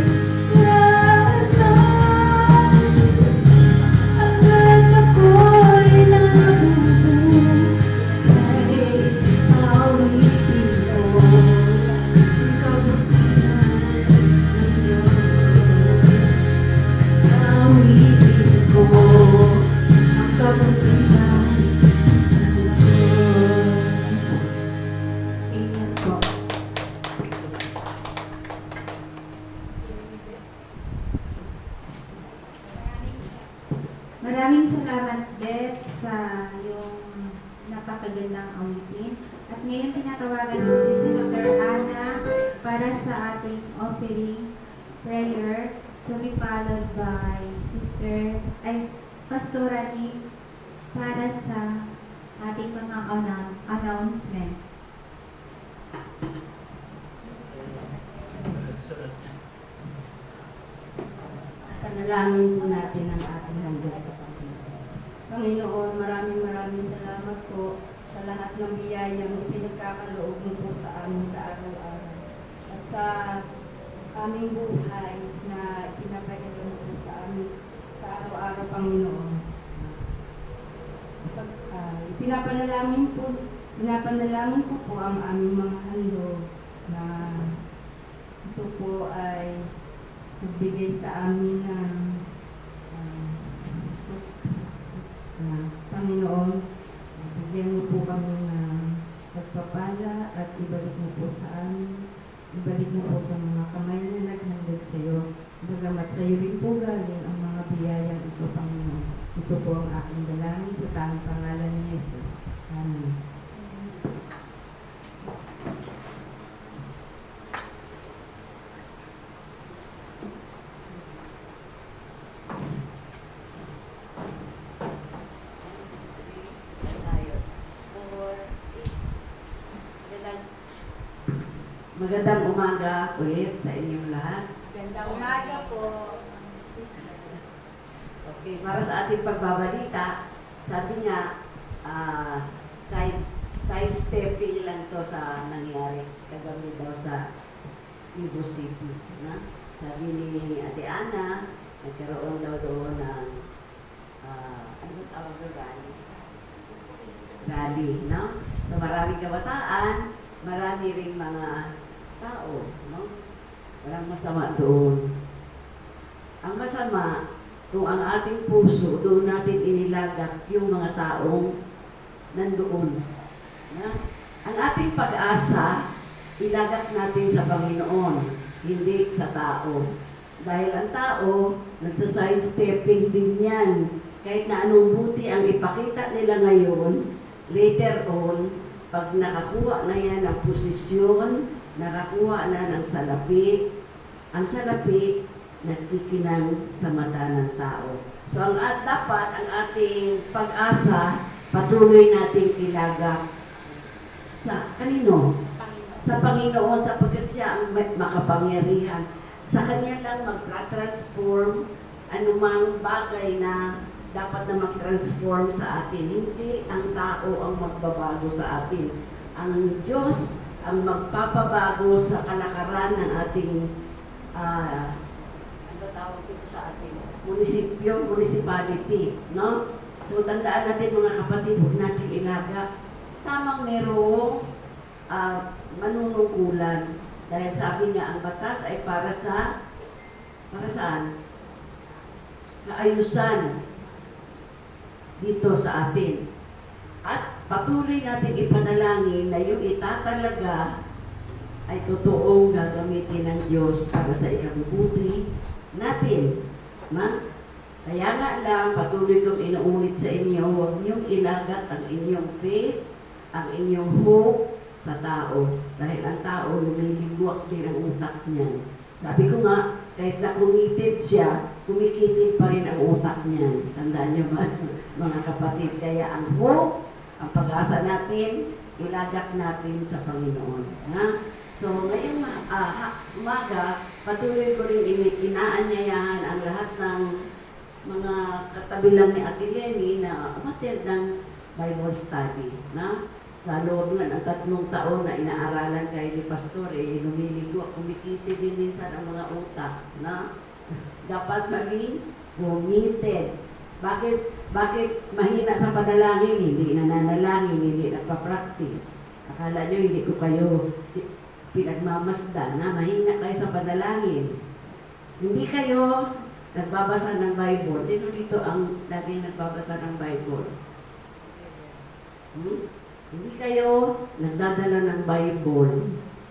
lahat man. Hanggat ako'y nabubuhay, awitin ko ang kabutihan ng Diyos. Awitin ko ang kabutihan ng Diyos. Amen po. Maraming salamat, Beth, sa yung napakagandang awitin. At ngayon tinatawagan ko si Sister Ana para sa ating offering prayer to be followed by Pastora Nick para sa ating mga announcement. Sunod na. Panalangin po natin ang ating hanggang sa Panginoon. Panginoon, maraming salamat po sa lahat ng biyayang ipinagkakaloob mo po sa amin sa araw-araw. At sa aming buhay na pinapagalo mo po sa amin sa araw-araw, Panginoon. Pinapanalangin ko po ang aming mga handog na ito po ay nagbigay sa amin ng Panginoon, bigyan mo po kami ng pagpapala at ibalik mo po sa amin, ibalik mo po sa mga kamay na naghandog sa iyo, bagamat sa iyo rin po galing ang mga biyayang ito, Panginoon. Ito po ang aking dalangin sa tanging pangalan ni Jesus. Amen. Magandang umaga ulit sa inyong lahat. Gandang umaga po. Okay, para sa ating pagbabalita, sabi niya, sidestepping lang to sa nangyari kagabi daw sa Cebu City. Na? Sabi ni Ate Ana, nagkaroon daw doon ng ano tawag na rally, no? So maraming kabataan, marami ring mga tao, no? Walang masama doon. Ang masama, kung ang ating puso, doon natin inilagak yung mga taong nandoon. Na? Ang ating pag-asa, ilagak natin sa Panginoon, hindi sa tao. Dahil ang tao, nagsa-sidestepping din yan. Kahit na anong buti ang ipakita nila ngayon, later on, pag nakakuha na yan ng posisyon, nakakuha na ng salapi, ang salapi, nagkikinang sa mata ng tao. So dapat ang ating pag-asa, patuloy nating ilagak sa kanino? Sa Panginoon, sapagkat siya ang makapangyarihan. Sa Kanya lang mag-transform anumang bagay na dapat na mag-transform sa atin. Hindi ang tao ang magbabago sa atin. Ang Diyos ang magpapabago sa kalakaran ng ating ano tawag dito sa ating municipality, no? So tandaan natin mga kapatid, huwag natin ilaga. Tamang merong manunungkulan. Dahil sabi nga, ang batas ay para saan? Kaayusan dito sa atin. At patuloy natin ipanalangin na yung itatalaga ay totoong gagamitin ng Diyos para sa ikabubuti natin. Kaya nga lang, patuloy kong inuulit sa inyo, huwag niyong ilagat ang inyong faith, ang inyong hope sa tao. Dahil ang tao, lumilingwak din ang utak niyan. Sabi ko nga, kahit na kumitid siya, kumikitid pa rin ang utak niyan. Tandaan niyo ba, mga kapatid? Kaya ang hope, ang pag-asa natin, ilagak natin sa Panginoon. Ha? So, ngayong umaga, patuloy ko rin inaanyayahan ang lahat ng mga katabilang ni Ate Lenny na umattend ng Bible study. Na? Sa loob nga ng 3 taon na inaaralan kayo ni Pastor, lumilinggo, kumikiti din minsan ang mga utak. Na? Dapat maging committed. Bakit mahina sa panalangin? Hindi nananalangin, hindi nagpa-practice. Akala nyo hindi ko kayo pinagmamasdan na mahina kayo sa panalangin. Hindi kayo nagbabasa ng Bible. Sino dito ang laging nagbabasa ng Bible? Hindi kayo nagdadala ng Bible.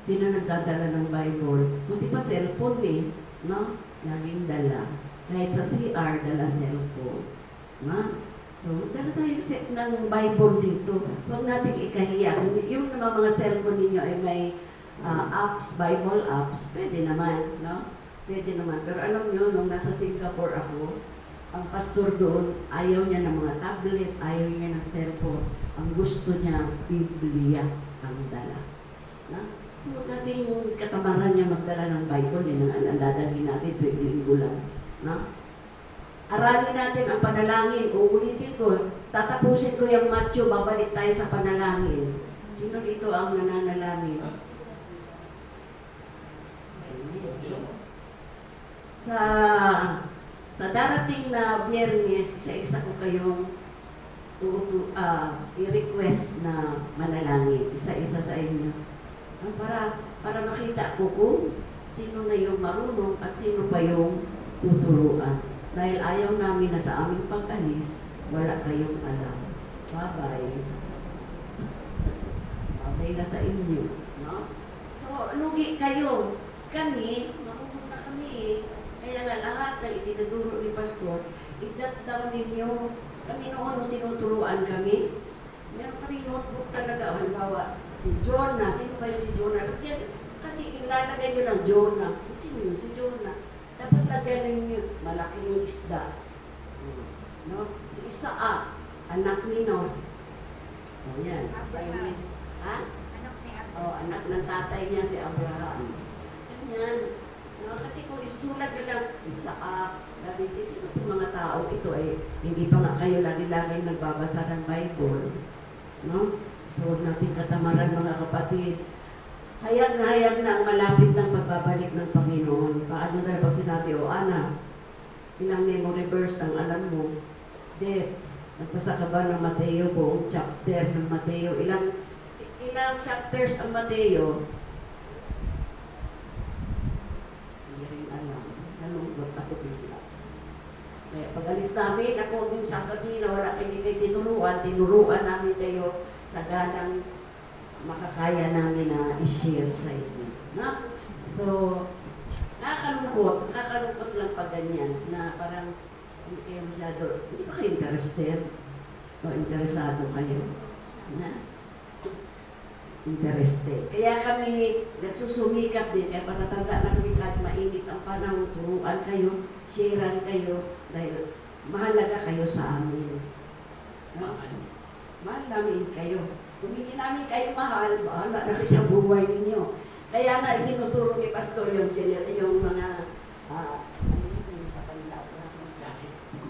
Sino nagdadala ng Bible? Buti pa cellphone no? Laging dala. Kahit sa CR, dala cellphone. So, dala tayo set ng Bible dito. Huwag natin ikahiya. Yung naman mga cellphone ninyo ay may apps, Bible apps, pwede naman, no? Pwede naman. Pero alam nyo, nung nasa Singapore ako, ang pastor doon, ayaw niya ng mga tablet, ayaw niya ng cellphone. Ang gusto niya, Biblia ang dala. Na? So, huwag natin yung katamaran niya magdala ng Bible, yan ang dadalhin natin, tuwing linggo lang. Na? Aralin natin ang panalangin. Uulitin ko, tatapusin ko yung Matthew, babalik tayo sa panalangin. Sino dito ang nananalangin? Sa darating na Biyernes, isa-isa ko kayong i-request na manalangin. Isa-isa sa inyo. Para makita ko kung sino na yung marunong at sino pa yung tuturuan. Dahil ayaw namin na sa aming pag-alis, wala kayong alam. Bye-bye. Bye na sa inyo. No? So, lugi kayo. Kami, marunong na kami. Kaya nga lahat ng itinuturo ni Pastor, i-jot down ninyo. Kami noon, nung tinuturuan kami, meron kami notebook talaga. Halimbawa, si Jonah. Sino ba yun si Jonah? Kasi ilalagay nyo ng Jonah. Sino yun si Jonah? Dapat lagyan ninyo, malaki yung isda. No? Si Isaac, anak ni Noah. O yan. Ha? Anak ng tatay niya si Abraham. Ganyan. No? Kasi kung isulat nyo lang, Isaac, David, sino itong mga tao ito hindi pa nga kayo lagi-lagi nagbabasa ng Bible. No? So, nating katamaran mga kapatid. Hayag na ang malapit ng pagbabalik ng Panginoon. Paano na pag sinabi, Ana, ilang memory verse ang alam mo? Dad, nagpasa ka ba ng Mateo, buong chapter ng Mateo? Ilang chapters ang Mateo? Hindi rin alam. Nalungkot ako bigla. Kaya pag alis namin, ako yung sasabihin na wala kayo tinuruan namin kayo sa ganang makakaya namin na i-share sa inyo. No? So, nakakalungkot lang pag ganyan, na parang hindi kayo masyado, hindi ba kayo interested? O interesado kayo? Na? Interested. Kaya kami nagsusumikap din, kaya patatanda na kami kahit mainit ang panahon, turuan kayo, sharean kayo, dahil mahalaga kayo sa amin. No? Mahal namin kayo. Kung hindi namin kayo mahal, bahala na kasi ang buhay ninyo. Kaya nga, itinuturo ni Pastor yung mga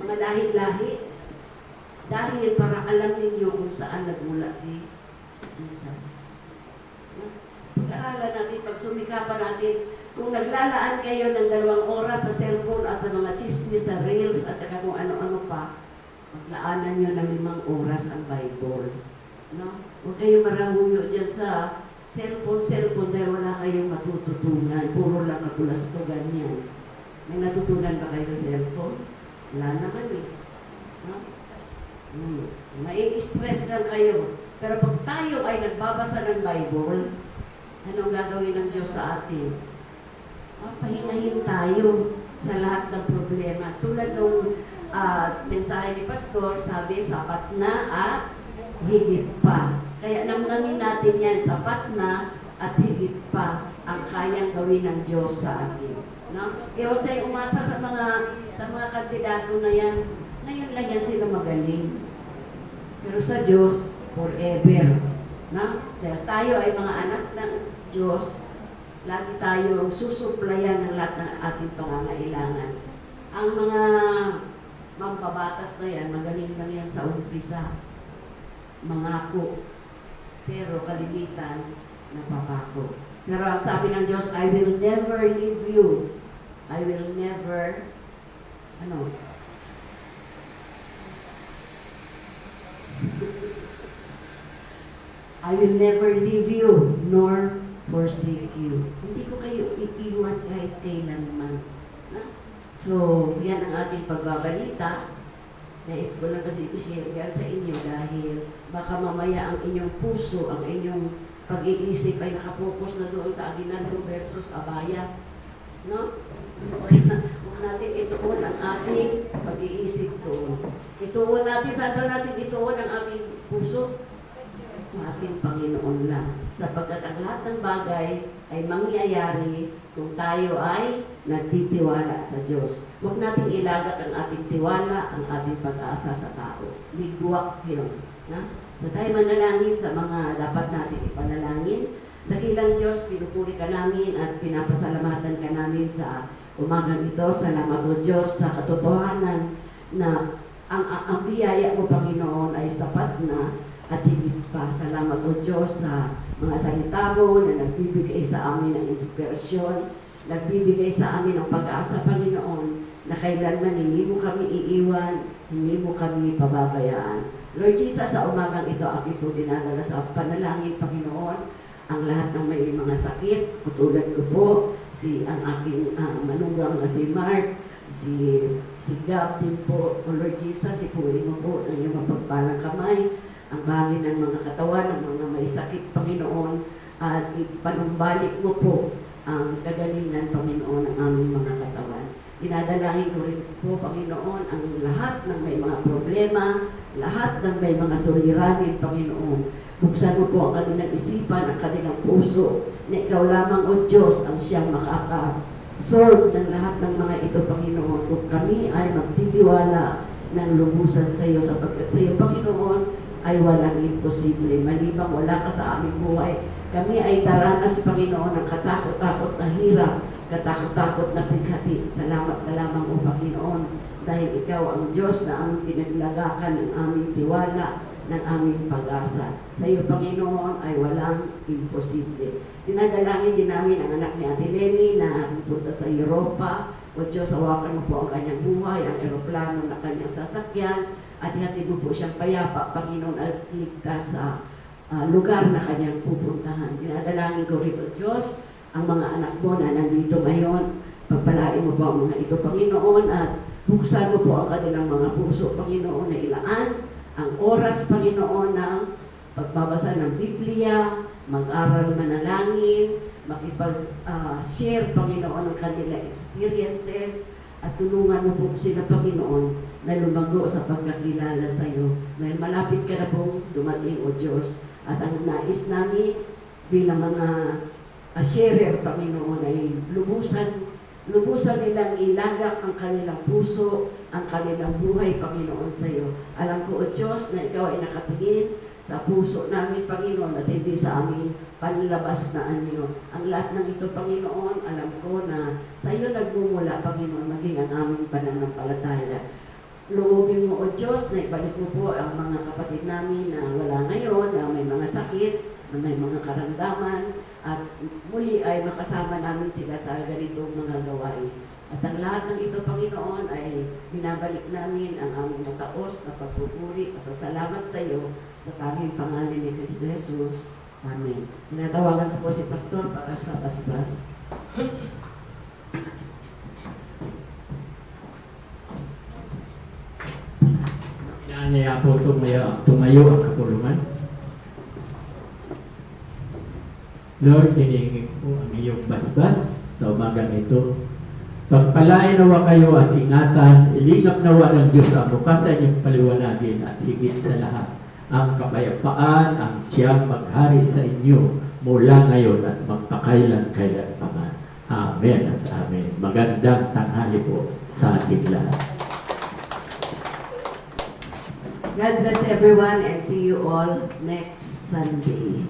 mga lahi-lahi. Dahil para alam ninyo kung saan nagmula si Jesus. Pag-aralan natin, pagsumikapan natin, kung naglalaan kayo ng 2 oras sa cellphone at sa mga chismis, sa reels, at saka kung ano-ano pa, maglaanan nyo ng 5 oras ang Bible. No? Huwag kayong marahuyo dyan sa cellphone dahil wala kayong matututunan. Puro lang kapulastugan yan. May natutunan ba kayo sa cellphone? Wala naman No? Mai-stress lang kayo. Pero pag tayo ay nagbabasa ng Bible, anong gagawin ng Diyos sa atin? Pahingahin tayo sa lahat ng problema. Tulad nung mensahe ni Pastor, sabi, sapat na at higit pa. Kaya namnamin natin yan, sapat na at higit pa ang kayang gawin ng Diyos sa atin. No? Huwag tayong umasa sa mga kandidato na yan. Ngayon lang yan sila magaling. Pero sa Diyos, forever. No? Dahil tayo ay mga anak ng Diyos, lagi tayo susuplayan ng lahat ng ating pangangailangan. Ang mga mambabatas na yan, magaling lang yan sa umpisa. Mangako. Pero kalimitan, napapako. Pero ang sabi ng Diyos, I will never leave you. I will never, I will never leave you, nor forsake you. Hindi ko kayo iiwan kahit kailanman. So, yan ang ating pagbabalita. Nais ko lang kasi i-share yan sa inyo dahil baka mamaya ang inyong puso, ang inyong pag-iisip ay nakapokus na doon sa aginaldo versus abaya. No? Huwag natin ituon ang ating pag-iisip doon. Ituon natin, saan daw natin ituon ang ating puso? Sa ating Panginoon lang. Sapagkat ang lahat ng bagay ay mangyayari kung tayo ay nagtitiwala sa Diyos. Huwag nating ilagak ang ating tiwala, ang ating pag-asa sa tao. Bigwak yun. Na? So tayo manalangin sa mga dapat natin ipanalangin. Dakilang Diyos, pinupuri ka namin at pinapasalamatan ka namin sa umagang ito. Salamat o Diyos sa katotohanan na ang biyaya mo, Panginoon, ay sapat na at higit pa. Salamat o Diyos sa mga salita mo na nagbibigay sa amin ng inspirasyon, nagbibigay sa amin ng pag-asa, Panginoon, na kailanman hindi mo kami iiwan, hindi mo kami pababayaan. Lord Jesus, sa umagang ito, ako po dinadala sa panalangin, Panginoon, ang lahat ng may mga sakit, katulad ko po, ang aking manugang na si Mark, si Gab din po, o Lord Jesus, ipuin mo po ng iyong mapagpalang kamay, ang bangin ng mga katawan, ng mga may sakit, Panginoon, at ipanumbalik mo po ang kagalingan, Panginoon, ng aming mga katawan. Dinadalangin ko rin po, Panginoon, ang lahat ng may mga problema, lahat ng may mga suliranin, Panginoon. Buksan mo po ang kanilang isipan, ang kanilang puso, na ikaw lamang, O Diyos, ang siyang makaka-absorb ng lahat ng mga ito, Panginoon. Kung kami ay magtitiwala ng lubusan sa iyo, sapagkat sa iyo, Panginoon, ay walang imposible. Malibang wala ka sa aming buhay. Kami ay daranas, Panginoon, ng katakot-takot na hirap, katakot-takot na bighati. Salamat ka lamang, O Panginoon, dahil ikaw ang Diyos na aming pinaglagakan ng aming tiwala, ng aming pag-asa. Sa iyo, Panginoon, ay walang imposible. Dinadalangin din namin ang anak ni Ate Lenny na pupunta sa Europa. O Diyos, awakan mo po ang kanyang buhay, ang eroplano na kanyang sasakyan, at ihatid mo po siyang payapa, Panginoon, at ligtas sa lugar na kanyang pupuntahan. Dinadalangin ko rin, O Diyos, ang mga anak mo na nandito ngayon. Pagpalain mo po ang mga ito, Panginoon, at buksan mo po ang kanilang mga puso, Panginoon, na ilaan ang oras, Panginoon, ng pagbabasa ng Biblia, mag-aral manalangin, makipag-share, Panginoon, ng kanilang experiences, at tulungan mo po sila, Panginoon, na lumago sa pagkakilala sa iyo. Dahil malapit ka na pong dumating, O Diyos. At ang nais namin bilang mga sharer, Panginoon, ay lubusan nilang ilagak ang kanilang puso, ang kanilang buhay, Panginoon, sa iyo. Alam ko, O Diyos, na ikaw ay nakatingin sa puso namin, Panginoon, at hindi sa aming panlabas na anyo. Ang lahat ng ito, Panginoon, alam ko na sa iyo nagmumula, Panginoon, maging ang aming pananampalataya. Loobin mo, O Diyos, na ibalik mo po ang mga kapatid namin na wala ngayon, na may mga sakit, na may mga karamdaman, at muli ay makasama namin sila sa ganitong mga gawain. At ang lahat ng ito, Panginoon, ay binabalik namin ang aming mataos na pagpupuri, pasasalamat sa iyo sa tanging pangalan ni Kristo Jesus. Amen. Tinatawagan ko po si Pastor para sa basbas. Inaanyaya po tumayo ang kapulungan. Lord, hinihingi po ang iyong basbas sa umagang ito. Pagpalain nawa kayo at ingatan, ilingap nawa ng Diyos ang bukas sa inyong paliwanagin at higit sa lahat. ang kapayapaan ang siyang maghari sa inyo mula ngayon at magpakailan-kailan pa man. Amen at amen. Magandang tanghali po sa ating lahat. God bless everyone and see you all next Sunday.